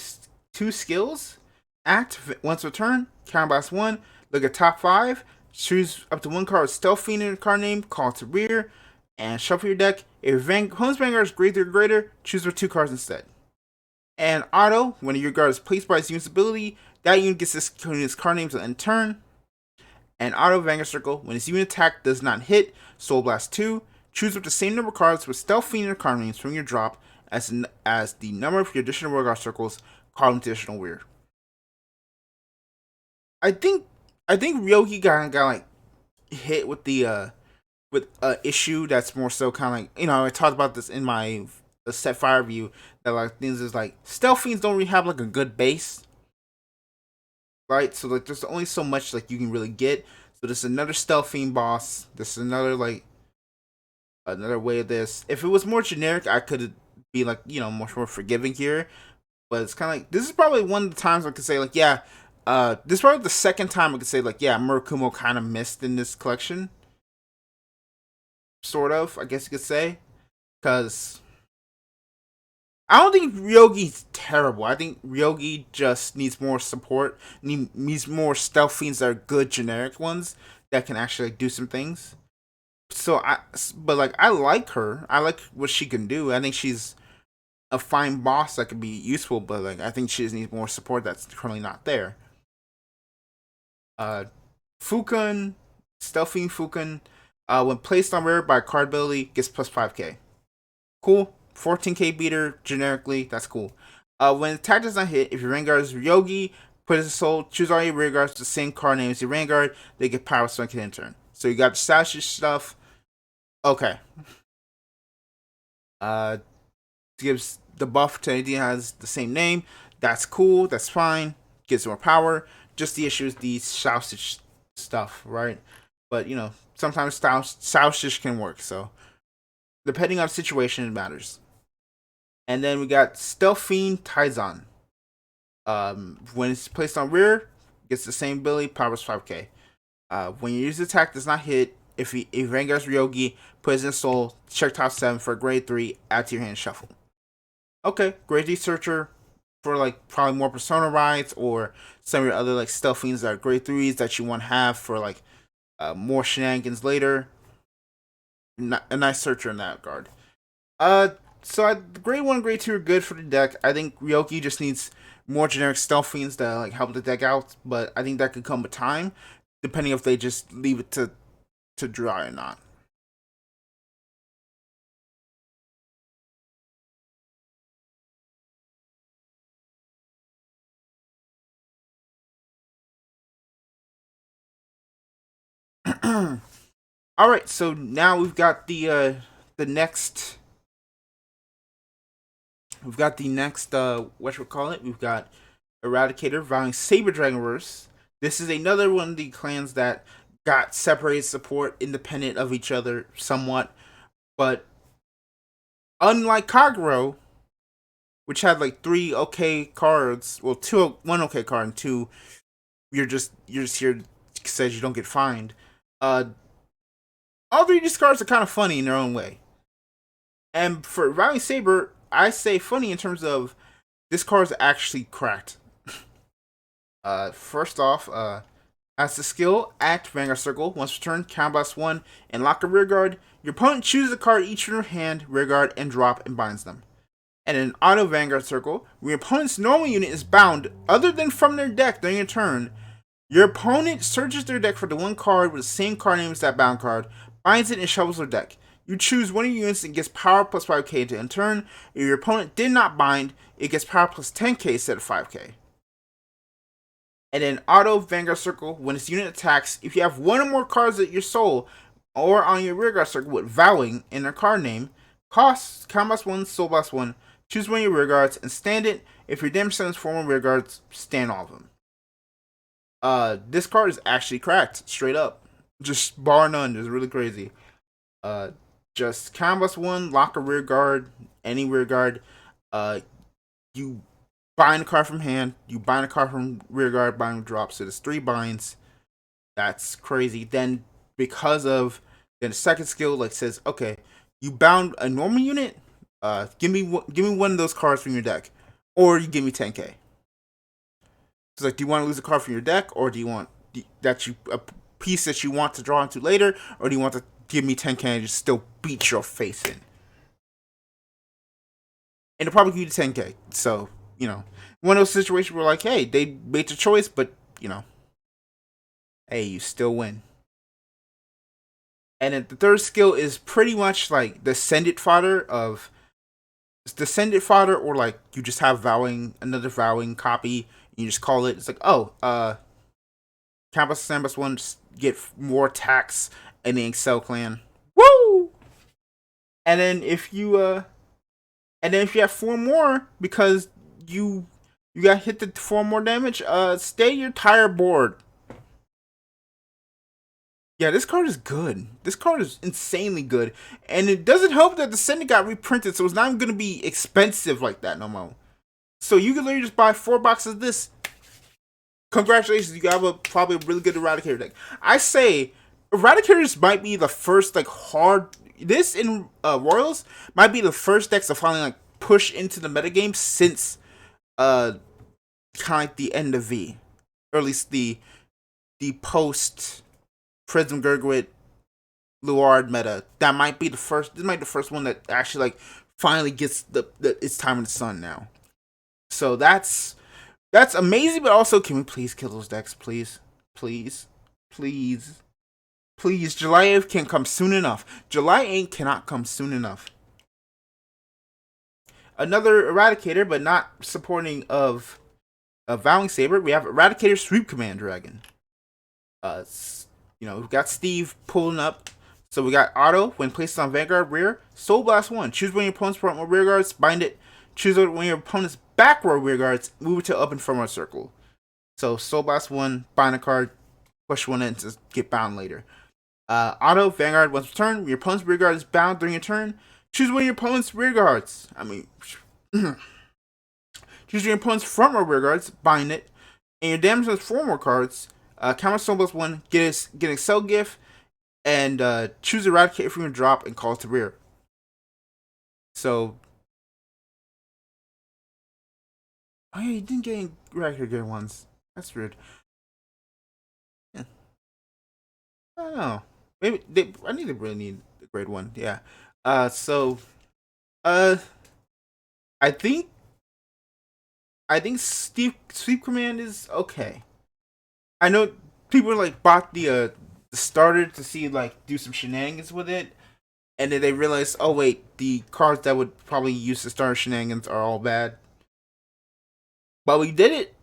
2 skills. Act once per turn. Counterblast 1. Look at top 5. Choose up to 1 card with Stealth Fiend in the card name. Call to rear. And shuffle your deck. If opponent's Vanguard is grade 3 or greater, choose for 2 cards instead. And auto, when your guard is placed by its unit's ability, that unit gets this unit's card names on end turn. And auto Vanguard Circle, when its unit attack does not hit, Soul Blast 2, choose up the same number of cards with Stealth Fiend or card names from your drop as the number of your additional Vanguard Circles, call them additional weird. I think Ryogi got like hit with the issue that's more so kind of like, I talked about this in my set fire review, that like things is like Stealth Fiends don't really have like a good base, right? So like there's only so much like you can really get. So there's another Stealth Fiend boss. There's another way of this. If it was more generic, I could be like, much more forgiving here. But it's kind of like, this is probably one of the times I could say like, yeah, this is probably the second time I could say like, yeah, Murakumo kind of missed in this collection. Sort of, I guess you could say. Because I don't think Ryogi's terrible. I think Ryogi just needs more support. Needs more Stealth Fiends that are good generic ones that can actually do some things. But I like her. I like what she can do. I think she's a fine boss that could be useful, but like I think she just needs more support that's currently not there. Fukun, Stealth Fiend Fukun, when placed on rare by a card ability, gets plus 5k. Cool. 14k beater generically, that's cool. When attack does not hit, if your Vanguard is Ryogi, put as a soul, choose all your Vanguards with the same card name as your Vanguard, they get power so can in turn. So you got the Sashish stuff. Okay. Gives the buff to anything that has the same name. That's cool, that's fine. Gives more power. Just the issue is the Sashish stuff, right? But sometimes Sashish can work, so depending on the situation, it matters. And then we got Stealth Fiend Taizan. When it's placed on rear, gets the same ability, powers 5k. When your user attack does not hit, if Vanguard's Ryogi, put his in soul, check top 7 for a grade 3, add to your hand, shuffle. Okay, grade 3 searcher for like probably more Persona rides or some of your other like Stealth Fiends that are grade 3s that you want to have for like more shenanigans later. A nice searcher in that regard. So grade 1 and grade 2 are good for the deck. I think Ryogi just needs more generic Stealth Fiends that like help the deck out, but I think that could come with time, depending if they just leave it to dry or not. All right, so now we've got the next. We've got the next what you call it? We've got Eradicator vying Saber Dragonverse. This is another one of the clans that got separated support independent of each other somewhat, but unlike Kagero, which had like 3 okay cards, well, one okay card and 2 you're just here says you don't get fined. All 3 of these cards are kind of funny in their own way. And for Valley Saber, I say funny in terms of this card is actually cracked. First off, as the skill, act Vanguard Circle. Once per turn, counterblast 1 and lock a rearguard. Your opponent chooses a card each from their hand, rearguard, and drop and binds them. And in auto Vanguard Circle, when your opponent's normal unit is bound other than from their deck during your turn, your opponent searches their deck for the one card with the same card name as that bound card, binds it, and shuffles their deck. You choose one of your units and gets power plus 5k to end turn. If your opponent did not bind, it gets power plus 10k instead of 5k. And then auto Vanguard Circle, when its unit attacks, if you have one or more cards at your soul or on your rearguard circle with vowing in their card name, cost, combat 1, soul blast 1, choose one of your rearguards and stand it. If your damage summons 4 more rearguards, stand all of them. This card is actually cracked, straight up. Just bar none, just really crazy. Just combat 1, lock a rearguard, any rearguard. You bind a card from hand, you bind a card from rearguard, bind drop. So there's 3 binds. That's crazy. Then because of the second skill, like says, okay, you bound a normal unit. Give me one of those cards from your deck, or you give me 10k. It's like, do you want to lose a card from your deck, or do you want a piece that you want to draw into later, or do you want to give me 10k and just still beat your face in? and they'll probably give you 10K. So, one of those situations where like, hey, they made the choice, but hey, you still win. And then the third skill is pretty much like descended fodder, or like you just have another vowing copy, and you just call it. It's like, oh, Campus Sambas one get more attacks in the Excel clan. Woo! And then if you have four more because you got hit the four more damage, stay your tire board. Yeah, this card is good. This card is insanely good. And it doesn't help that the Senate got reprinted, so it's not even going to be expensive like that no more. So you can literally just buy 4 boxes of this. Congratulations, you have probably a really good Eradicator deck. I say, Eradicators might be the first, like, this in Royals might be the first decks to finally, like, push into the metagame since, kind of like the end of V. Or at least the post Prism Gurgwit Luard meta. That might be the first. This might be the first one that actually like finally gets its time in the sun now. So that's amazing. But also, can we please kill those decks, please, please, please, please? July 8th can't come soon enough. July 8th cannot come soon enough. Another Eradicator, but not supporting of Vowing Saber. We have Eradicator Sweep Command Dragon. We've got Steve pulling up. So we got Auto, when placed on Vanguard rear, Soul Blast 1. Choose one of your opponent's front row rear guards, bind it. Choose one of your opponent's back row rear guards, move it to up and front row circle. So Soul Blast 1, bind a card, push one in to get bound later. Auto, Vanguard, once per turn, your opponent's rear guard is bound during your turn. Choose one of your opponent's rear guards. Choose your opponent's front row rear guards, bind it. And your damage has 4 more cards. Counter Soul Blast 1, get an Excel gift. And choose Eradicate from your drop and call it to rear. So, oh yeah, you didn't get Eradicate good ones. That's weird. Yeah. I don't know. Maybe I need to really need a grade 1. Yeah. So, I think Sweep Command is okay. I know people like bought the starter to see like do some shenanigans with it, and then they realized, oh wait, the cards that would probably use the starter shenanigans are all bad. But we did it.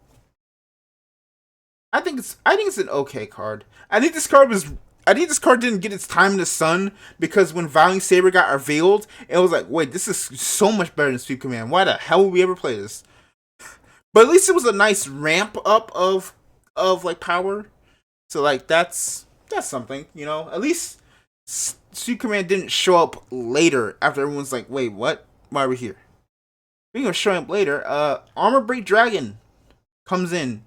I think it's an okay card. I think this card didn't get its time in the sun because when Vowing Saber got revealed, it was like, wait, this is so much better than Sweep Command. Why the hell would we ever play this? But at least it was a nice ramp up of like power. So like that's something, At least Sweep Command didn't show up later after everyone's like, wait, what? Why are we here? Speaking of showing up later, Armor Break Dragon comes in.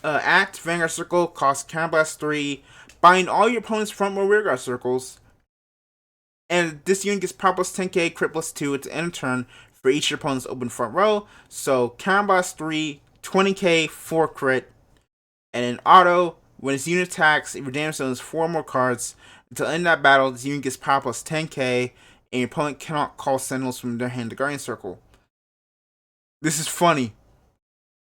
Act, Vanguard Circle, cost Counterblast 3, bind all your opponent's front row rear guard circles, and this unit gets Power plus 10k, Crit plus 2 at the end of turn for each of your opponent's open front row. So Counterblast 3, 20k, 4 crit, and in auto, when this unit attacks, if your damage zone is 4 more cards, until end of that battle, this unit gets Power plus 10k, and your opponent cannot call Sentinels from their hand to Guardian Circle. This is funny.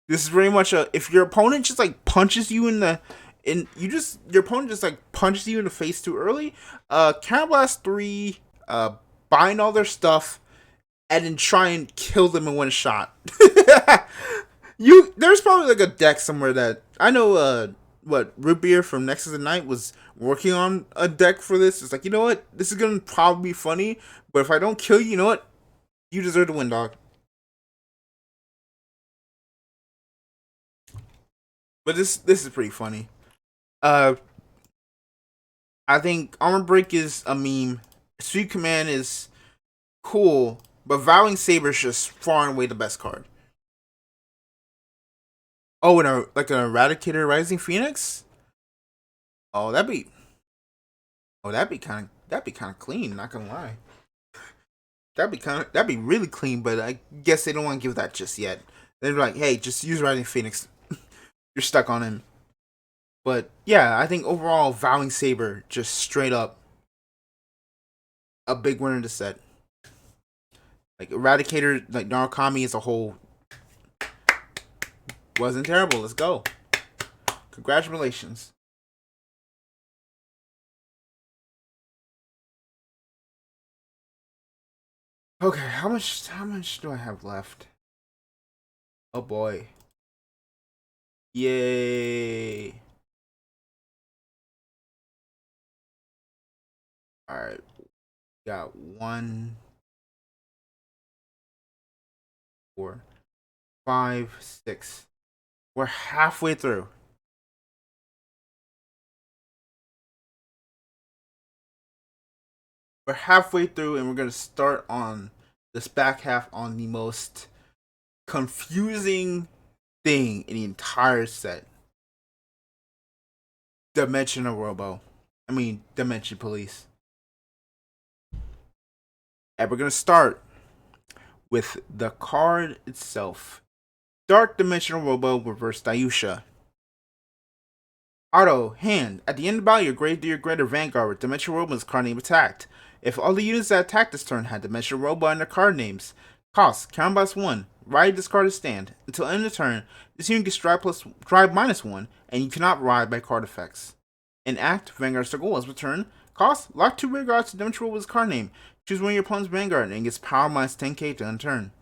This is very much if your opponent just like punches you your opponent just like punches you in the face too early, Counterblast 3, bind all their stuff, and then try and kill them in one shot. There's probably like a deck somewhere that I know Root Beer from Nexus of Night was working on a deck for this. It's like, you know what? This is gonna probably be funny, but if I don't kill you, you know what? You deserve to win, dog. But this is pretty funny. I think Armor Break is a meme. Sweep Command is cool, but Vowing Saber is just far and away the best card. Oh, and like an Eradicator Rising Phoenix? Oh, that'd be kind of clean. Not gonna lie, that'd be really clean. But I guess they don't want to give that just yet. They're like, hey, just use Rising Phoenix. You're stuck on him. But yeah, I think overall Vowing Saber just straight up a big winner to set. Like Eradicator, like Narukami as a whole, wasn't terrible. Let's go. Congratulations. Okay, how much do I have left? Oh boy. Yay. Alright. Got 1, 4, 5, 6. We're halfway through. We're halfway through, and we're gonna start on this back half on the most confusing thing in the entire set. Dimensional Robo. Dimension Police. And we're gonna start with the card itself. Dark Dimensional Robo Reverse Dayusha. Auto, hand. At the end of the battle, your grave to your greater Vanguard with Dimensional Robo's card name attacked. If all the units that attacked this turn had Dimensional Robo in their card names. Cost, count by 1. Ride this card as stand. Until end of the turn, this unit gets drive -1, and you cannot ride by card effects. In Act, Vanguard Circle was returned. Cost, lock 2 rear guards to Dimensional Robo's card name. Choose one of your opponent's Vanguard and gets power -10k to end turn.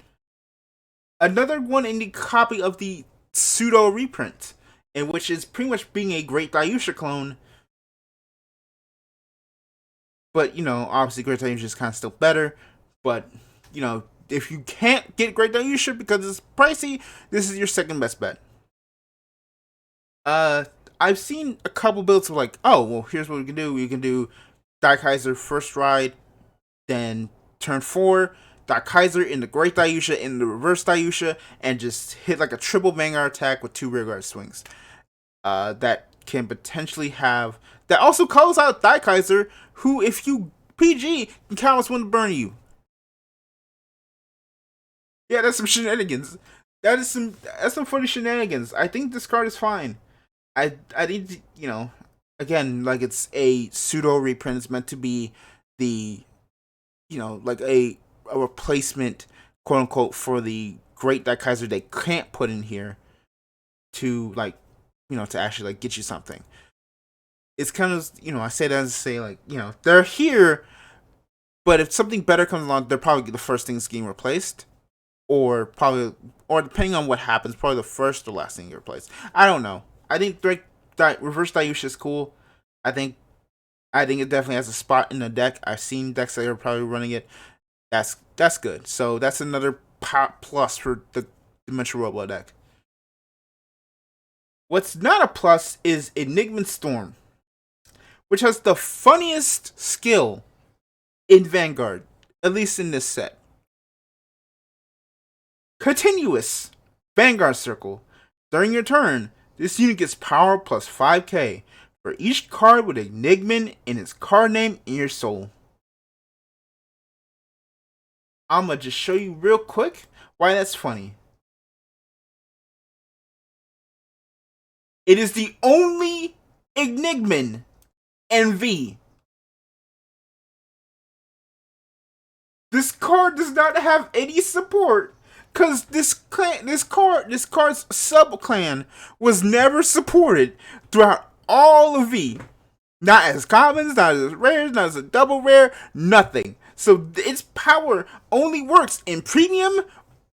Another one in the copy of the pseudo reprint, in which is pretty much being a Great Dayusha clone. But, obviously Great Dayusha is kind of still better. But, if you can't get Great Dayusha because it's pricey, this is your second best bet. I've seen a couple builds of like, oh, well, here's what we can do. We can do Daikaiser first ride, then turn 4, Daikaiser in the Great Dayusha, in the Reverse Dayusha, and just hit like a triple Vanguard attack with 2 rearguard swings. That can potentially have... That also calls out Daikaiser, who, if you PG, can count as one to burn you. Yeah, that's some shenanigans. That's some funny shenanigans. I think this card is fine. I need to, again, like it's a pseudo reprint. It's meant to be the, like a replacement, quote unquote, for the Great Daikaiser they can't put in here to like, to actually like get you something. It's kind of, I say that as to say like, they're here, but if something better comes along, they're probably the first things getting replaced, or depending on what happens, probably the first or last thing you replace. I don't know. I think Reverse Dayusha is cool. I think it definitely has a spot in the deck. I've seen decks that are probably running it. That's good. So that's another plus for the Dimensional Robo deck. What's not a plus is Enigma Storm, which has the funniest skill in Vanguard, at least in this set. Continuous Vanguard Circle. During your turn, this unit gets power plus 5k for each card with Enigma in its card name in your soul. I'm gonna just show you real quick why that's funny. It is the only Enigma NV. This card does not have any support, because this card's sub clan was never supported throughout all of V. Not as commons, not as rares, not as a double rare, nothing. So its power only works in premium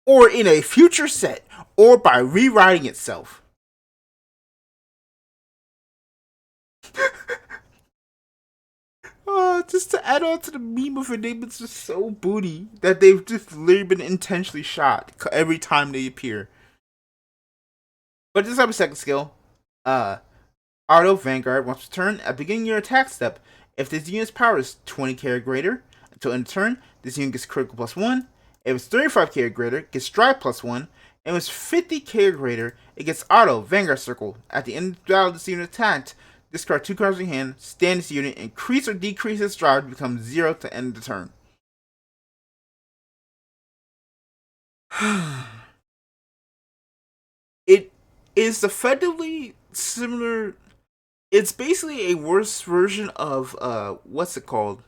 or in a future set or by rewriting itself. Just to add on to the meme of Enigma's just so booty that they've just literally been intentionally shot every time they appear. But just have a second skill. Auto Vanguard once per turn, at the beginning of your attack step, if this unit's power is 20k or greater, until end of turn, this unit gets critical plus 1. If it's 35k or greater, it gets drive plus 1. And if it's 50k or greater, it gets auto Vanguard Circle. At the end of the battle, this unit attacked, discard 2 cards in your hand, stand this unit, increase or decrease its drive to become 0 to end the turn. It is effectively similar. It's basically a worse version of what's it called?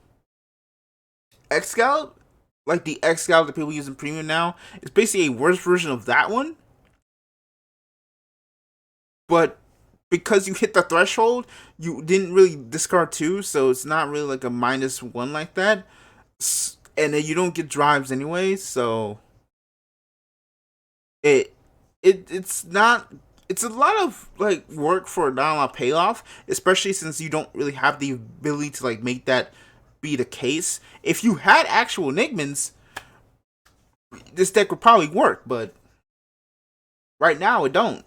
Excalibur? like the X Scout that people use in premium now. It's basically a worse version of that one, but because you hit the threshold, you didn't really discard two, so it's not really like a -1 like that. And then you don't get drives anyway, so it it's not, it's a lot of like work for not a lot of payoff, especially since you don't really have the ability to like make that be the case. If you had actual Enigmans, this deck would probably work, but right now it don't,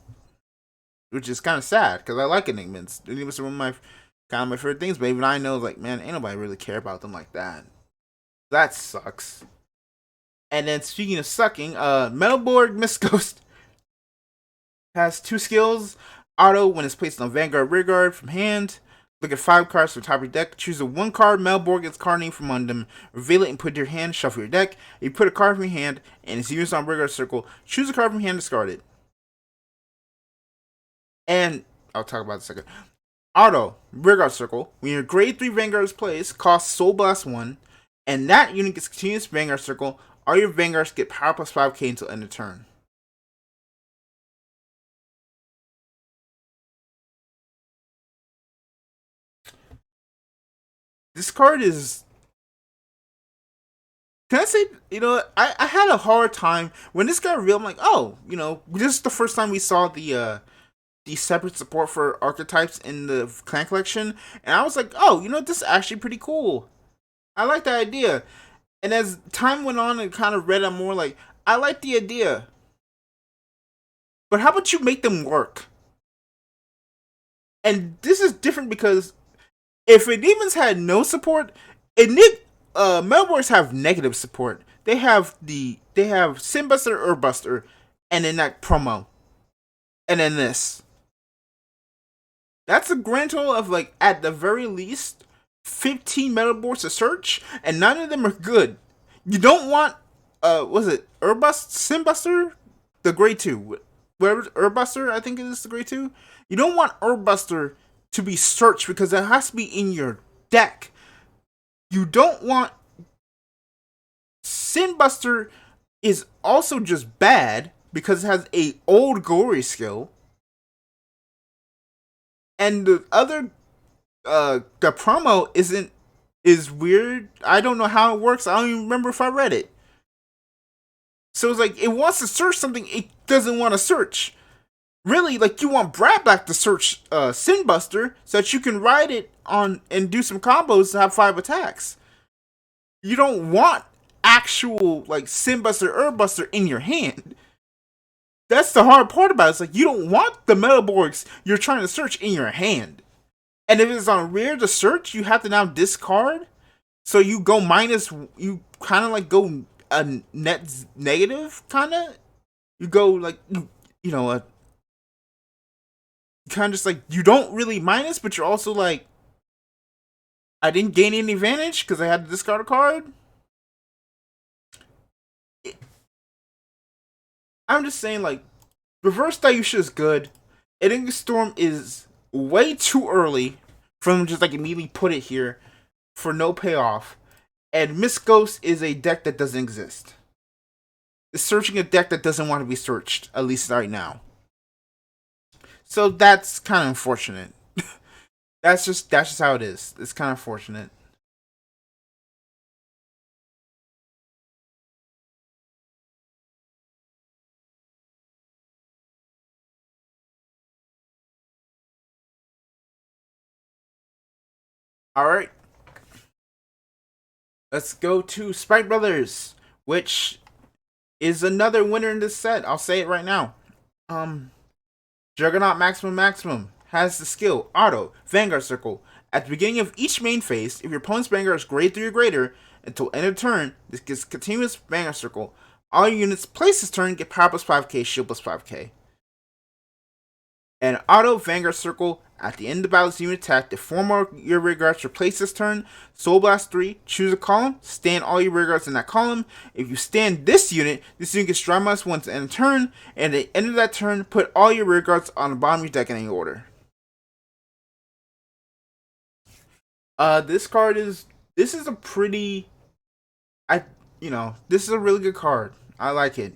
which is kind of sad because I like Enigmans. Enigmans are one of my kind of my favorite things, but even I know like, man, ain't nobody really care about them like that. That sucks. And then speaking of sucking, Metalborg Miss Ghost has two skills. Auto, when it's placed on Vanguard Rearguard from hand. Look at 5 cards from the top of your deck. Choose a 1 card, Metalborg gets card name from among them. Reveal it and put it in your hand. Shuffle your deck. If you put a card from your hand and it's used on Rearguard Circle, choose a card from your hand, discard it. And I'll talk about it in a second. Auto, Rearguard Circle. When your grade 3 Vanguard is placed, costs Soul Blast 1. And that unit gets continuous Vanguard Circle. All your Vanguards get power plus 5k until end of turn. This card is. Can I say, I had a hard time when this got real. I'm like, oh, this is the first time we saw the separate support for archetypes in the clan collection, and I was like, oh, this is actually pretty cool. I like the idea. And as time went on and kind of read, I'm more like, I like the idea. But how about you make them work? And this is different because if Enigmas had no support, Melbournes have negative support. They have Simbuster or Buster, and then that promo, and then this. That's a grand total of like at the very least 15 Metalborgs to search, and none of them are good. You don't want was it Simbuster, the grade 2, whatever Urbuster I think it is the grade 2. You don't want Urbuster to be searched because it has to be in your deck. You don't want Sinbuster is also just bad because it has a old glory skill. And the other the promo is weird. I don't know how it works. I don't even remember if I read it. So it's like it wants to search something it doesn't want to search. Really, like you want Brad Black to search Sinbuster so that you can ride it on and do some combos to have 5 attacks. You don't want actual like Sinbuster Urbuster in your hand. That's the hard part about it. It's like you don't want the Metalborgs you're trying to search in your hand. And if it's on rare to search, you have to now discard. So you go minus, you kind of like go a net negative, kind of. You go like, kind of just like, you don't really minus, but you're also like, I didn't gain any advantage because I had to discard a card. I'm just saying, like, Reverse Dayusha is good. Enigma Storm is way too early for them to just like immediately put it here for no payoff. And Miss Ghost is a deck that doesn't exist. It's searching a deck that doesn't want to be searched, at least right now. So that's kind of unfortunate. that's just how it is. It's kind of fortunate. All right. Let's go to Sprite Brothers, which is another winner in this set. I'll say it right now. Juggernaut Maximum has the skill Auto Vanguard Circle. At the beginning of each main phase, if your opponent's Vanguard is grade 3 or greater, until end of turn, this gets continuous Vanguard Circle. All units placed this turn get power plus 5k, shield plus 5k. And Auto Vanguard Circle, at the end of the battle's unit attack, if 4 more your rear guards replace this turn, Soul Blast 3, choose a column, stand all your rear guards in that column. If you stand this unit gets Drive minus 1 to end of turn, and at the end of that turn, put all your rear guards on the bottom of your deck in any order. This is a pretty... this is a really good card. I like it.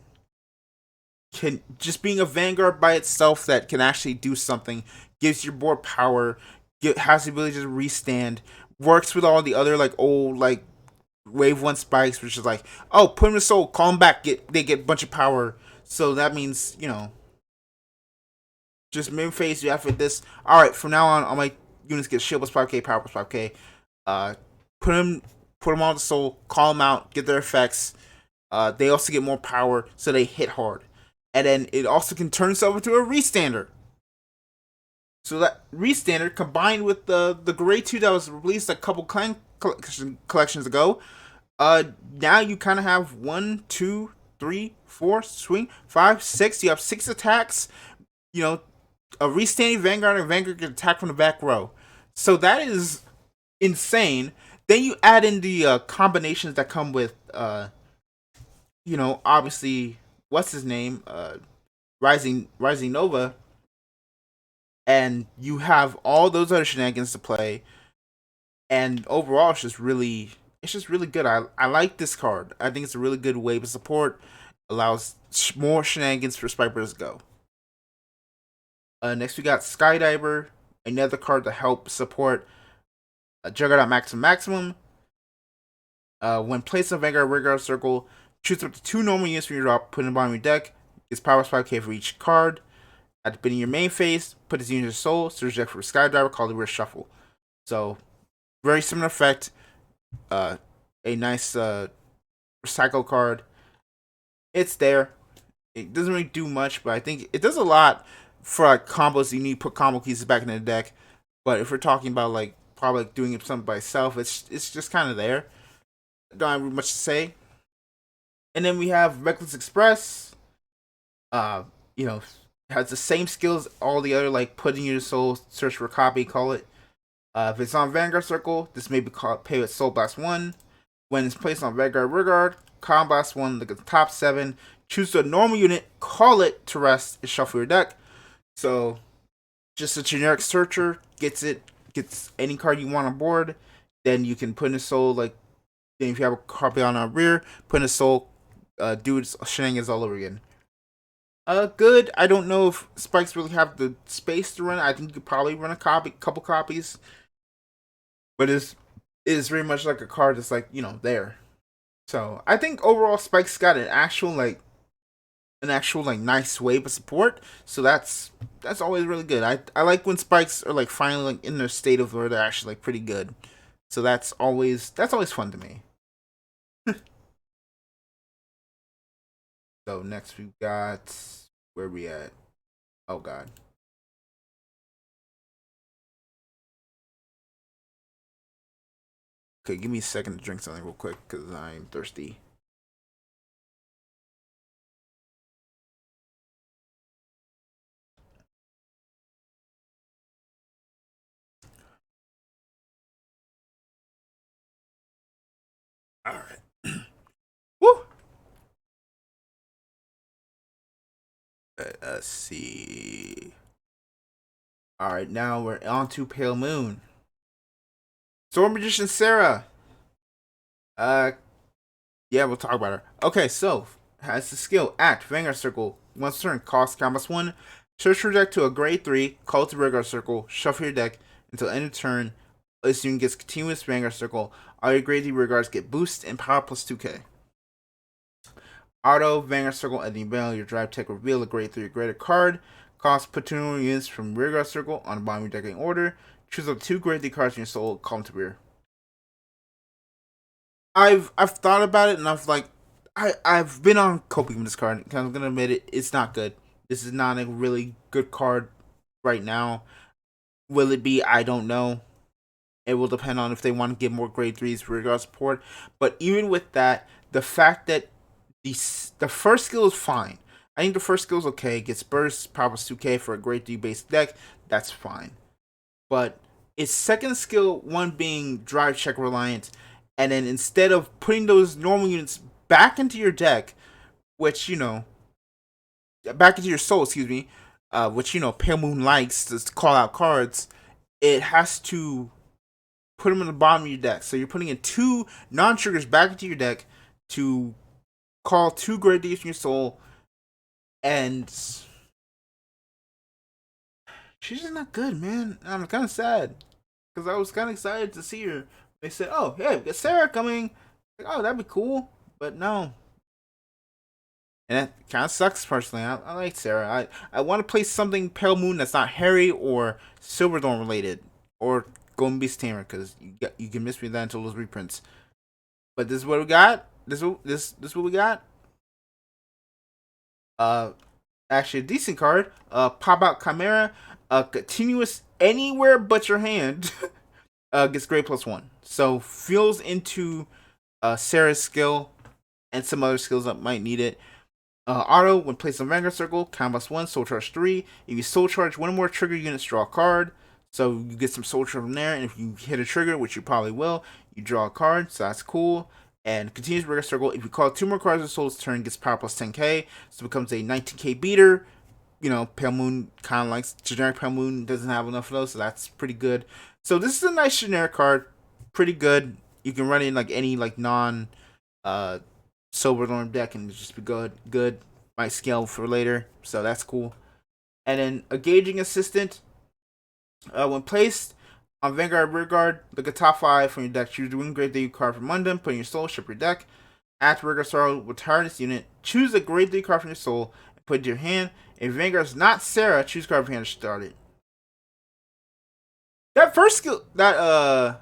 Can just being a Vanguard by itself that can actually do something, gives your board power, has the ability to restand, works with all the other like old like wave one spikes, which is like, oh, put him in soul, call him back, they get a bunch of power. So that means, just main phase you have with this. Alright, from now on all my units get shield plus 5k, power plus 5k. Uh put him on the soul, call them out, get their effects. They also get more power, so they hit hard. And then it also can turn itself into a restander. So that restander combined with the grade 2 that was released a couple collections ago, now you kind of have 1, 2, 3, 4, swing, 5, 6. You have 6 attacks. A restanding Vanguard and Vanguard can attack from the back row. So that is insane. Then you add in the combinations that come with, obviously, what's his name? Rising Nova. And you have all those other shenanigans to play. And overall, it's just really good. I like this card. I think it's a really good wave of support. Allows more shenanigans for Spikers to go. Next, we got Skydiver, another card to help support Juggernaut Maximum. When placed in a Vanguard circle, choose up to 2 normal units from your drop, put in the bottom of your deck. It's power 5k for each card. At the beginning of your main phase, put this unit in your soul, search deck for a Skydiver, call the rear shuffle. So, very similar effect. A nice recycle card. It's there. It doesn't really do much, but I think it does a lot for like combos. You need to put combo pieces back in the deck. But if we're talking about like probably like doing something by itself, it's just kind of there. Don't have much to say. And then we have Reckless Express. Has the same skills all the other, like putting your soul, search for a copy, call it. If it's on Vanguard Circle, this may be called pay with Soul Blast 1. When it's placed on Vanguard Rearguard, Calm Blast 1, look at the top 7, choose a normal unit, call it to rest, and shuffle your deck. So, just a generic searcher, gets any card you want on board, then you can put in a soul, like, then if you have a copy on a rear, put in a soul, do its shenanigans all over again. Good. I don't know if Spikes really have the space to run. I think you could probably run a couple copies, but it is very much like a card that's like there. So I think overall Spikes got an actual nice wave of support. So that's always really good. I like when Spikes are like finally like in their state of where they're actually like pretty good. So that's always fun to me. So next we got, where we at? Oh god. Okay, give me a second to drink something real quick because I'm thirsty. All right. Woo. Let's see. All right, now we're on to Pale Moon. Sword Magician Sarah. Yeah, we'll talk about her. Okay, so has the skill act Vanguard Circle. Once turn, cost combat 1. Search your deck to a grade 3. Call to Vanguard Circle. Shuffle your deck until end of turn. This unit gets continuous Vanguard Circle. All your grade 3 regards get boost and power plus 2k. Auto Vanguard Circle at the battle your drive tech reveal a grade 3 or greater card. Cost put 2 units from Vanguard Circle on the bottom of your deck in order. Choose up 2 grade 3 cards in your soul. Call them to rear. I've thought about it and I've been on coping with this card. I'm gonna admit it, it's not good. This is not a really good card right now. Will it be? I don't know. It will depend on if they want to give more grade 3s for regard support. But even with that, the fact that the first skill is fine. I think the first skill is okay. It gets burst, power 2k for a grade 3 base deck. That's fine. But its second skill, one being drive check reliant, and then instead of putting those normal units back into your deck, which back into your soul, excuse me, which Pale Moon likes to call out cards, it has to put them in the bottom of your deck. So you're putting in 2 non-triggers back into your deck to call 2 Great Deeds from your soul, and she's just not good, man. I'm kind of sad because I was kind of excited to see her. They said, "Oh, hey, we got Sarah coming." Like, oh, that'd be cool, but no. And that kind of sucks. Personally, I like Sarah. I want to play something Pale Moon that's not Harry or Silverthorn related, or Golden Beast Tamer, because you can miss me that until those reprints. But this is what we got. This is what we got. Uh, Actually a decent card. Pop out Chimera. Continuous anywhere but your hand. Gets grade +1. So fills into Sarah's skill and some other skills that might need it. Auto, when placed on Vanguard Circle, combos 1, Soul Charge 3. If you Soul Charge one more trigger units, draw a card. So you get some Soul Charge from there, and if you hit a trigger, which you probably will, you draw a card, so that's cool. And continues Vanguard Circle. If you call 2 more cards on Soul's turn, gets power plus 10k, so it becomes a 19k beater. You know, Pale Moon kind of likes, generic Pale Moon doesn't have enough of those, so that's pretty good. So this is a nice generic card, pretty good. You can run it in like any like non Silverthorn deck and just be good. Might scale for later, so that's cool. And then a gauging assistant. When placed on Vanguard Rearguard, look at top 5 from your deck. Choose one Great Day card from London, put in your soul, ship your deck. After Rearguard Sorrow, retire this unit. Choose a Great Day card from your soul and put it in your hand. If Vanguard's not Sarah, choose card from your hand to start it. That first skill, that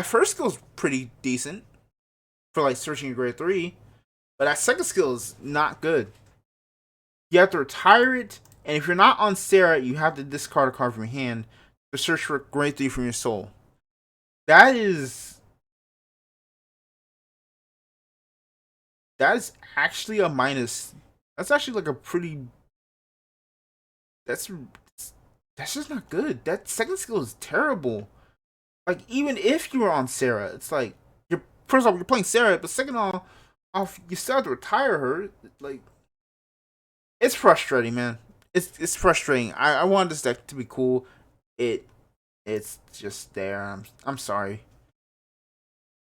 first skill's pretty decent for like searching your grade 3, but that second skill is not good. You have to retire it, and if you're not on Sarah, you have to discard a card from your hand to search for grade 3 from your soul. That is actually a minus. That's actually like a pretty. That's just not good. That second skill is terrible. Like even if you were on Sarah, it's like you're first off you're playing Sarah, but second off you still have to retire her. Like it's frustrating, man. It's frustrating. I wanted this deck to be cool. It's just there. I'm sorry.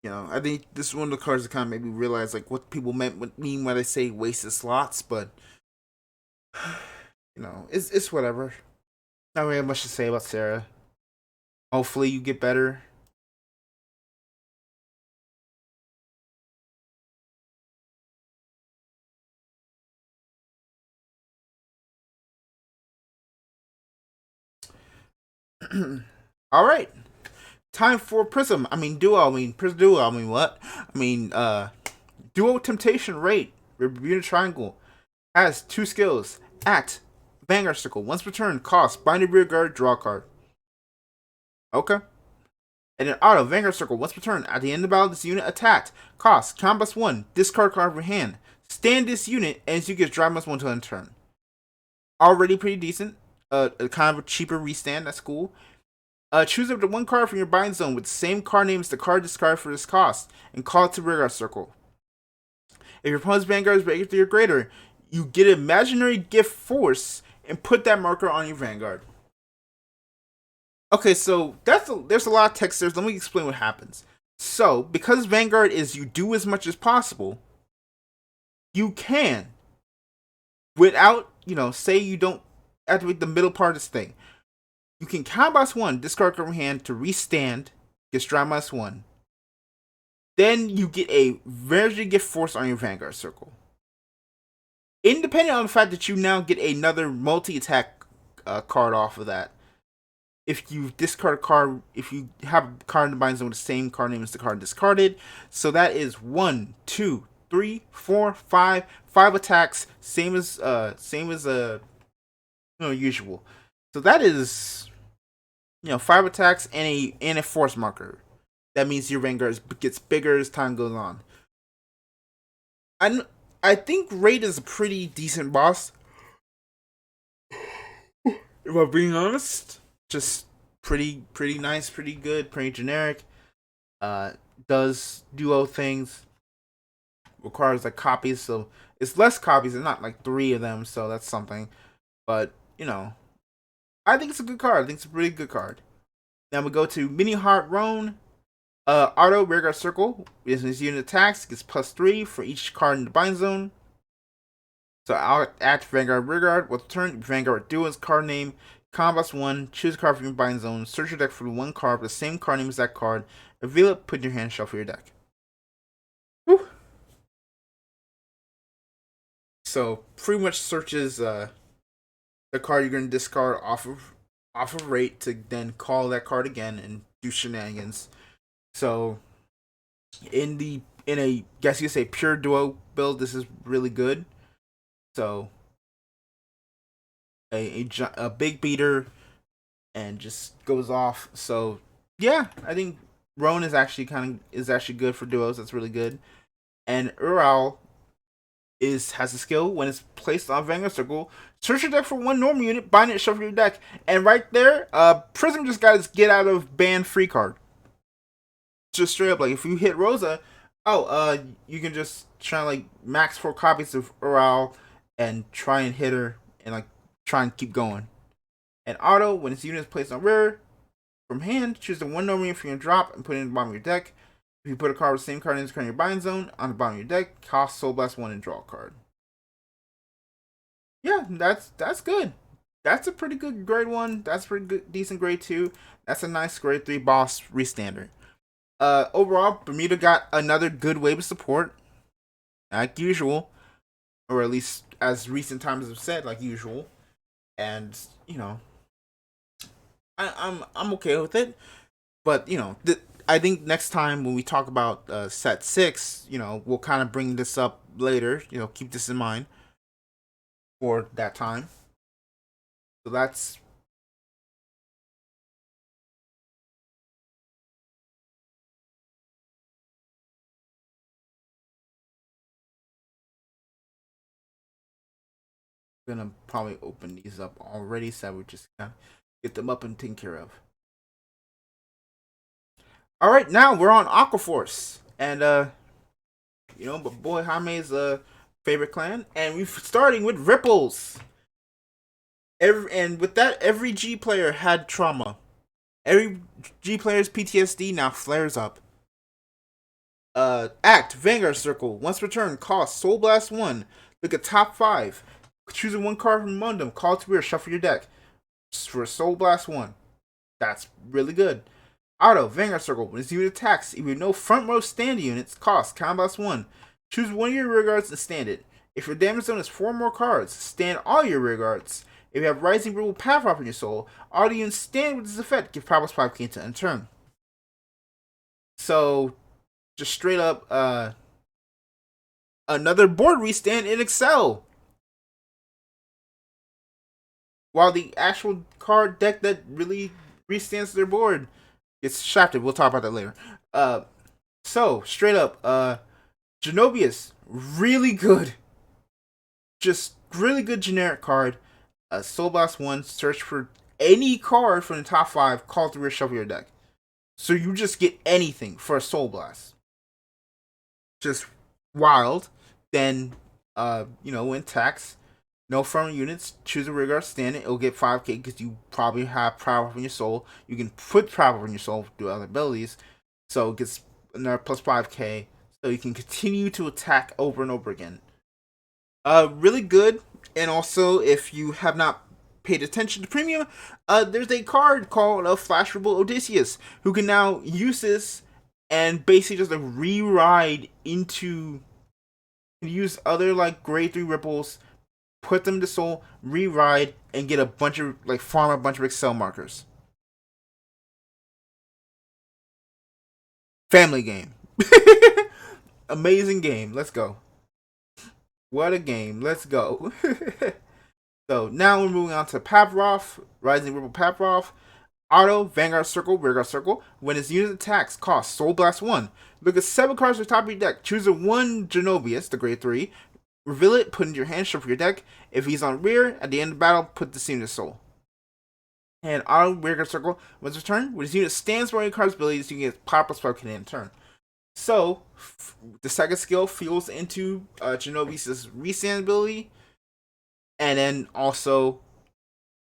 You know, I think this is one of the cards that kind of made me realize like what people mean when they say wasted slots, but you know, it's whatever. Not really much to say about Sarah. Hopefully you get better. All right. Time for Prism. Duo. Prism Duo. What? Duo Temptation Rate. Bermuda Triangle. Has 2 skills. At Vanguard Circle. Once per turn. Cost. Bind a rear guard. Draw a card. Okay. And then Auto. Vanguard Circle. Once per turn. At the end of the battle, this unit attacked. Cost. Combust 1. Discard card from your hand. Stand this unit, and you get drive +1 until end turn. Already pretty decent. Kind of a cheaper restand. That's cool. Choose up to 1 card from your bind zone with the same card name as the card discarded for this cost, and call it to Rearguard Circle. If your opponent's Vanguard is rated 3 or greater, you get imaginary gift force and put that marker on your Vanguard. Okay, so there's a lot of text there. So let me explain what happens. So, because Vanguard is you do as much as possible, you can, without, say you don't activate the middle part of this thing, you can combos 1, discard card from hand to restand, get stride -1. Then you get a Very Gift Force on your Vanguard Circle. Independent on the fact that you now get another multi-attack card off of that. If you discard a card, if you have a card in the bind zone with the same card name as the card discarded. So that is 1, 2, 3, 4, 5 attacks, same as usual. So that is 5 attacks and a force marker. That means your Vanguard gets bigger as time goes on. I think Raid is a pretty decent boss. If I'm being honest, just pretty nice, pretty good, pretty generic. Does duo things. Requires like copies, so it's less copies and not like 3 of them, so that's something. But I think it's a good card. I think it's a pretty good card. Now we go to Mini Heart Roan. Auto Rearguard Circle is his unit attacks, gets +3 for each card in the bind zone. So I'll act Vanguard Rearguard. With turn, Vanguard Duo is card name. Combos 1, choose a card from your bind zone, search your deck for one card with the same card name as that card, reveal it, put in your hand, shuffle your deck. Whew. So pretty much searches the card you're gonna discard off of rate to then call that card again and do shenanigans. So in a guess you could say pure duo build, this is really good. So a big beater and just goes off. So yeah, I think Roan is actually good for duos. That's really good. And Ural has a skill when it's placed on Vanguard Circle. Search your deck for one normal unit, bind it, shuffle your deck, and right there, Prism just got his get out of ban free card. Just straight up, like if you hit Rosa, you can just try like max 4 copies of Ural and try and hit her and like try and keep going. And auto, when its unit is placed on rear from hand, choose the one normal unit from your drop and put it in the bottom of your deck. If you put a card with the same card in your bind zone on the bottom of your deck, cost Soul Blast 1 and draw a card. Yeah, that's good. That's a pretty good grade 1. That's pretty good, decent grade 2. That's a nice grade 3 boss restander. Overall, Bermuda got another good wave of support, like usual, or at least as recent times have said, like usual. And you know, I'm okay with it. But you know, I think next time when we talk about set 6, you know, we'll kind of bring this up later. You know, keep this in mind for that time. So that's gonna probably open these up already, so we just kind of get them up and taken care of. All right, now we're on Aqua Force, and you know, but boy Jaime's favorite clan, and we're starting with Ripples. And with that, every G player had trauma. Every G player's PTSD now flares up. Act Vanguard Circle. Once per turn, cost Soul Blast 1. Look at top 5. Choosing one card from among them. Call to rear. Shuffle your deck. Just for Soul Blast 1. That's really good. Auto Vanguard Circle. When this unit attacks, if you have no front row stand units, cost Blast 1. Choose one of your rear guards and stand it. If your damage zone is 4 more cards, stand all your rear guards. If you have Rising Rule Path Off in your soul, auto units stand with this effect. Give Power 5k to end turn. So, just straight up, another board restand in Excel. While the actual card deck that really restands their board gets shafted. We'll talk about that later. So straight up, Genobius, really good. Just really good generic card. Soul Blast 1, search for any card from the top 5, call to rear, shuffle your deck. So you just get anything for a Soul Blast. Just wild. Then, you know, when attacks, no front units, choose a rear guard, stand it, it'll get 5k because you probably have Power in your soul. You can put Power in your soul through other abilities. So it gets another plus 5k. So you can continue to attack over and over again. Really good. And also, if you have not paid attention to Premium, there's a card called Flashable Odysseus, who can now use this and basically just like re-ride into, use other like grade 3 ripples, put them to soul, re-ride, and get a bunch of, like, farm a bunch of Excel markers. Family game. Amazing game. Let's go. What a game. Let's go. So now we're moving on to Pavrov, Rising Ripple Pavrov. Auto, Vanguard Circle, Rearguard Circle. When his unit attacks, cost Soul Blast 1. Look at 7 cards at the top of your deck. Choose a 1 Genobius, the grade 3. Reveal it, put it in your hand, shuffle your deck. If he's on rear, at the end of the battle, put the scene to soul. And auto Rearguard Circle, when it's returned, when his unit stands by your card's abilities, you can get Power plus 5 can turn. So, the second skill fuels into Genobius' restand ability. And then also,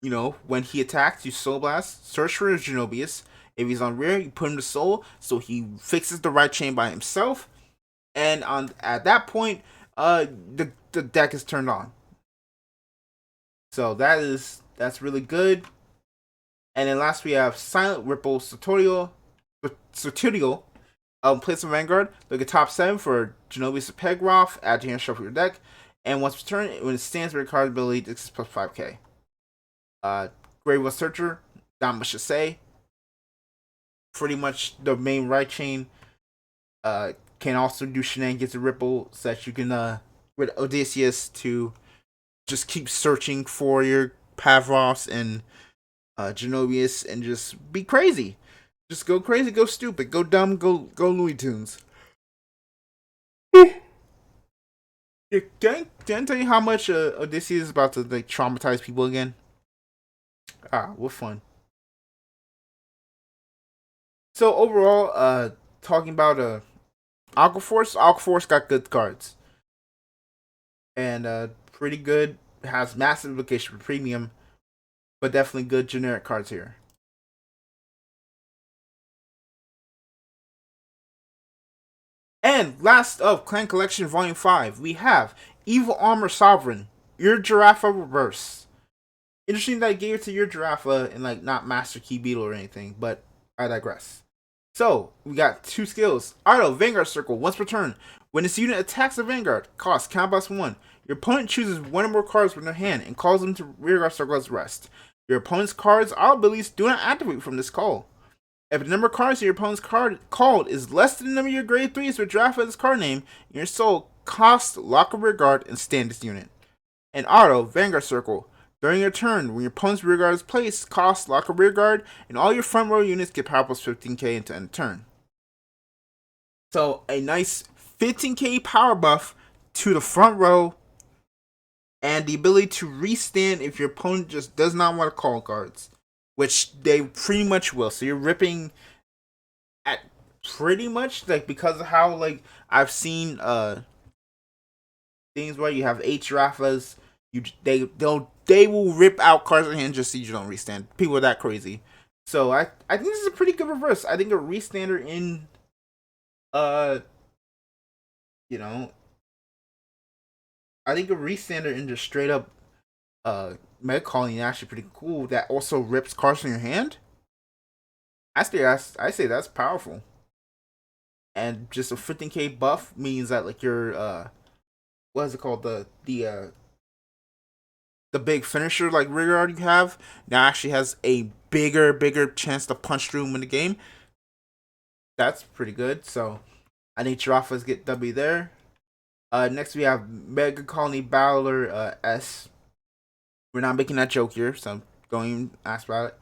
you know, when he attacks, you Soul Blast, search for Genobius. If he's on rear, you put him to soul, so he fixes the right chain by himself. And at that point, the deck is turned on. So that's really good. And then last we have Silent Ripple Sotorial. Place of Vanguard. Look at top 7 for Genobius Pegroff. Add to hand shuffle your deck. And once per turn, when it stands with your card ability, this is plus 5k. Grave Searcher, not much to say. Pretty much the main right chain. Can also do shenanigans and Ripple so that you can, with Odysseus, to just keep searching for your Pavrovs and Genobius and just be crazy. Just go crazy, go stupid, go dumb, go Looney Tunes. Can I tell you how much Odysseus is about to like traumatize people again? What fun. So overall, talking about Aqua Force got good cards. And pretty good, has massive implication for premium, but definitely good generic cards here. And last of Clan Collection Volume 5, we have Evil Armor Sovereign, your Giraffe Reverse. Interesting that I gave it to your Giraffe and like not Master Key Beetle or anything, but I digress. So, we got 2 skills. Auto, Vanguard Circle, once per turn. When this unit attacks a Vanguard, cost count +1. Your opponent chooses one or more cards from their hand and calls them to Rearguard Circle as rest. Your opponent's cards, all abilities, do not activate from this call. If the number of cards in your opponent's card called is less than the number of your grade 3s with draft as card name, your soul cost lock a rearguard and stand this unit. And auto, Vanguard Circle. During your turn, when your opponent's rearguard is placed, cost lock a rearguard, and all your front row units get power plus 15k into end turn. So a nice 15k power buff to the front row, and the ability to restand if your opponent just does not want to call cards, which they pretty much will. So you're ripping at pretty much like, because of how like I've seen things where you have 8 giraffes, they will rip out cards in hand just so you don't restand. People are that crazy. So I think this is a pretty good reverse. I think a restander in you know, I think a restander in just straight up Megacolony is actually pretty cool. That also rips cards from your hand. I say that's powerful. And just a 15k buff means that like your what is it called, the big finisher like rearguard you have now actually has a bigger chance to punch through him in the game. That's pretty good. So I think Giraffas get W there. Next we have Megacolony Battler S. We're not making that joke here, so I'm going to ask about it.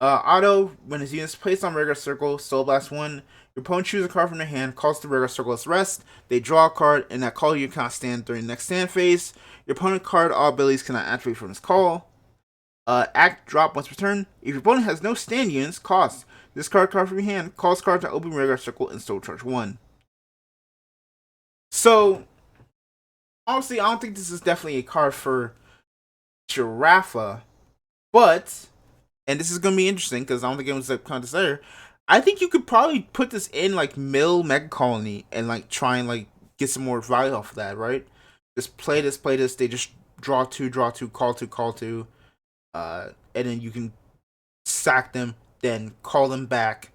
Auto, when his unit is placed on regular circle, Soul Blast 1, your opponent chooses a card from their hand, calls the regular circle as rest, they draw a card, and that call you cannot stand during the next stand phase. Your opponent card, all abilities cannot activate from this call. Act drop once per turn. If your opponent has no stand units, cost. Discard card from your hand, calls card to open regular circle, and Soul Charge 1. So, honestly, I don't think this is definitely a card for Giraffa, but, and this is going to be interesting because I don't think it was a contest there, I think you could probably put this in like Mill Megacolony and like try and like get some more value off of that, right? Just play this, they just draw two, call two, and then you can sack them, then call them back,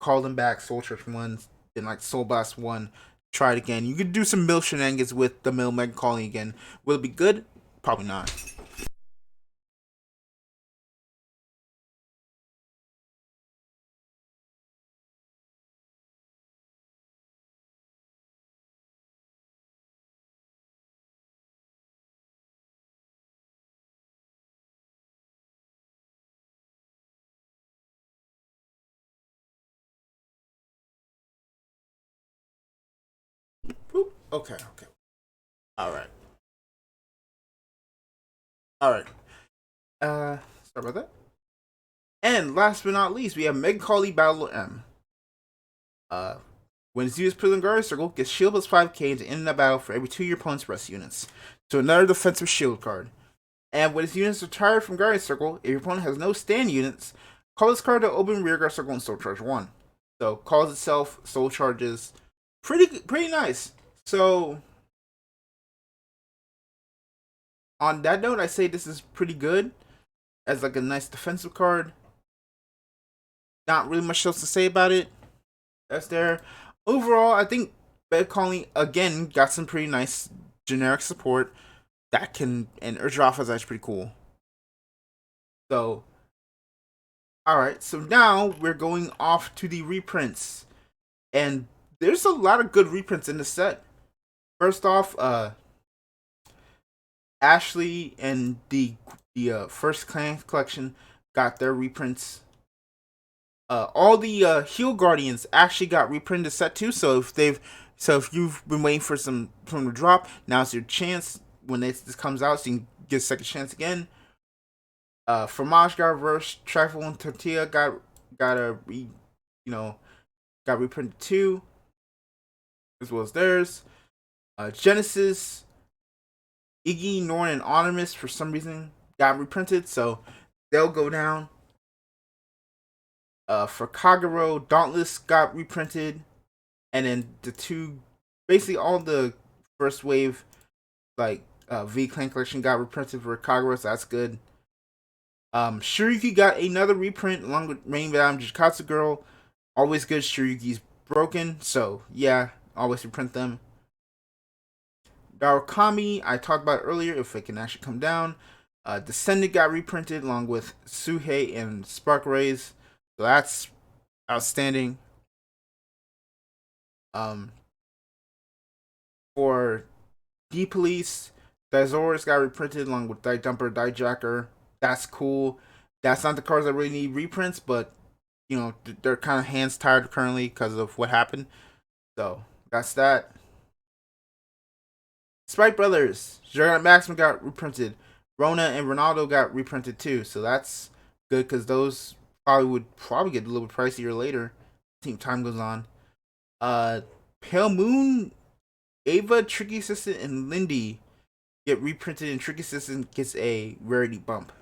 Soul Church 1, then like Soul Blast 1, try it again. You could do some Mill shenanigans with the Mill Megacolony again. Will it be good? Probably not. Okay. All right. Sorry about that. And last but not least, we have Megacolony Battler M. When it's used Prison Guard Circle, gets shield plus 5k to end the battle for every 2 of your opponent's rest units. So another defensive shield card. And when its units retire from Guardian Circle, if your opponent has no stand units, Call this card to open rear guard circle and soul charge 1. So calls itself, soul charges. Pretty nice. So on that note, I say this is pretty good as like a nice defensive card. Not really much else to say about it. That's there. Overall, I think Megacolony again got some pretty nice generic support that can, and Urdrafa is actually pretty cool. So, alright, so now we're going off to the reprints. And there's a lot of good reprints in the set. First off, Ashley and the first clan collection got their reprints. All the Heal Guardians actually got reprinted set too. So if you've been waiting for some from the drop, now's your chance when this comes out, so you can get a second chance again. Fromage got reversed. Trifle and Tortilla got reprinted too, as well as theirs. Genesis, Iggy, Norn, and Onimus for some reason got reprinted, so they'll go down. For Kagero, Dauntless got reprinted, and then basically all the first wave, like V Clan Collection got reprinted for Kagero, so that's good. Shiryuki got another reprint along with Rain Madame Jikatsu Girl. Always good. Shiryuki's broken, so yeah, always reprint them. Narukami, I talked about earlier, if it can actually come down. Descendant got reprinted along with Suhei and Spark Rays. So that's outstanding. For D-Police, Dizorus got reprinted along with Die Dumper, Die Jacker. That's cool. That's not the cards that really need reprints, but they're kind of hands tied currently because of what happened. So that's that. Sprite Brothers, Juggernaut Maximum got reprinted. Rona and Ronaldo got reprinted too, so that's good because those would get a little bit pricier later. I think time goes on. Pale Moon, Ava, Tricky Assistant, and Lindy get reprinted, and Tricky Assistant gets a rarity bump.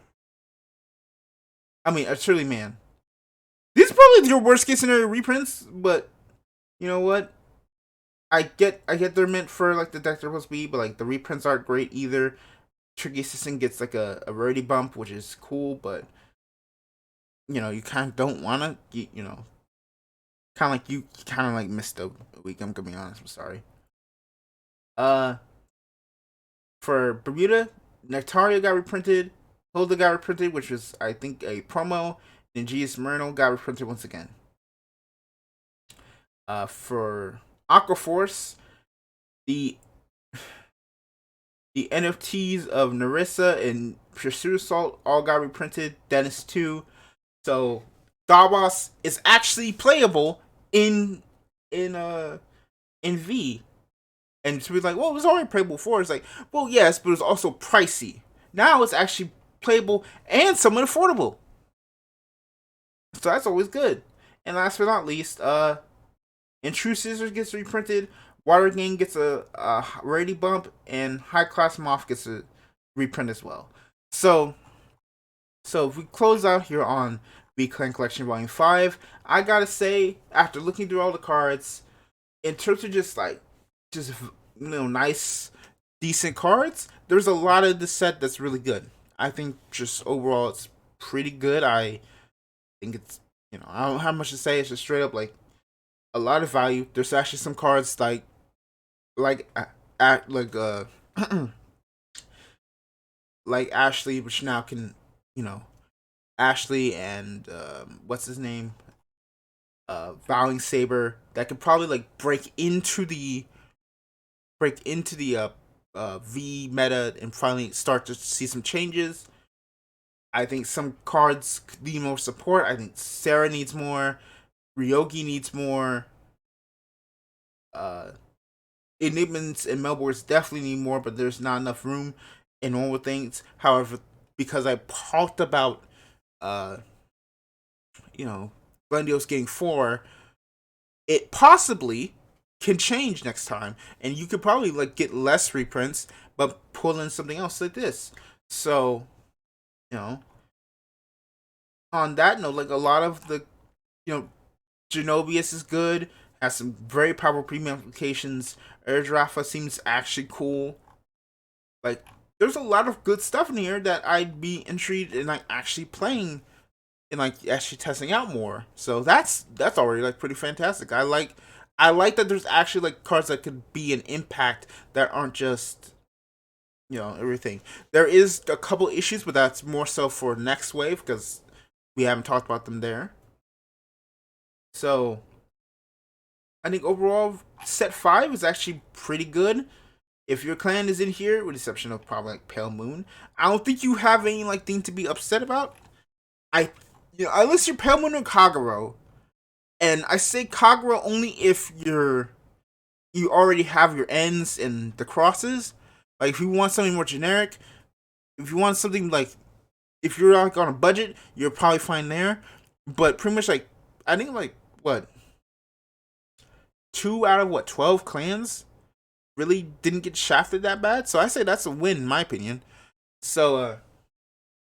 I mean, a Shirley Man. These are probably your worst case scenario reprints, but you know what? I get they're meant for like the deck they're supposed to be, but like the reprints aren't great either. Tricky Assistant gets like a rarity bump, which is cool, but you kind of don't want to, kind of like missed a week. I'm gonna be honest. I'm sorry. For Bermuda, Nectaria got reprinted. Hilda got reprinted, which was I think a promo. And Gius Myrno got reprinted once again. For Aqua Force, the NFTs of Narissa and Pursuit Assault all got reprinted. Dennis too. So Dawas is actually playable in V. And so we're like, well, it was already playable before. It's like, well, yes, but it was also pricey. Now it's actually playable and somewhat affordable. So that's always good. And last but not least, True Scissors gets reprinted. Water Gang gets a rarity bump, and High Class Moth gets a reprint as well. So if we close out here on V Clan Collection Volume 5, I gotta say, after looking through all the cards, in terms of just nice, decent cards, there's a lot of the set that's really good. I think just overall it's pretty good. I think it's, I don't have much to say. It's just straight up like a lot of value. There's actually some cards like like Ashley, which now can, Ashley and what's his name, Vowing Saber, that could probably like break into the V meta and finally start to see some changes. I think some cards need more support. I think Sarah needs more. Ryogi needs more. Enigmas and Melbournes definitely need more, but there's not enough room in normal things. However, because I talked about, Glendios getting 4, it possibly can change next time, and you could probably like get less reprints, but pull in something else like this. So, on that note, like a lot of the, you know, Genobius is good, has some very powerful premium applications. Erdrafa seems actually cool. Like, there's a lot of good stuff in here that I'd be intrigued in like actually playing and like actually testing out more. So that's already like pretty fantastic. I like that there's actually like cards that could be an impact that aren't just, everything. There is a couple issues, but that's more so for next wave because we haven't talked about them there. So I think overall set 5 is actually pretty good. If your clan is in here, with the exception of probably like Pale Moon, I don't think you have any like thing to be upset about. I I list your Pale Moon and Kagero, and I say Kagero only if you already have your ends and the crosses. Like if you want something more generic, if you want something like if you're like on a budget, you're probably fine there. But pretty much like I think like what 2 out of 12 clans really didn't get shafted that bad. So I say that's a win in my opinion. So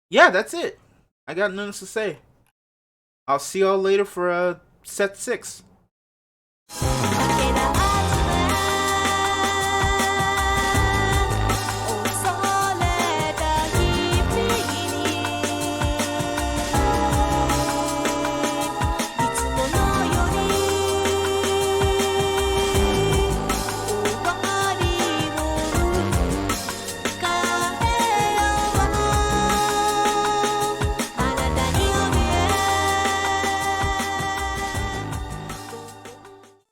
yeah, that's it. I got nothing else to say. I'll see y'all later for set 6.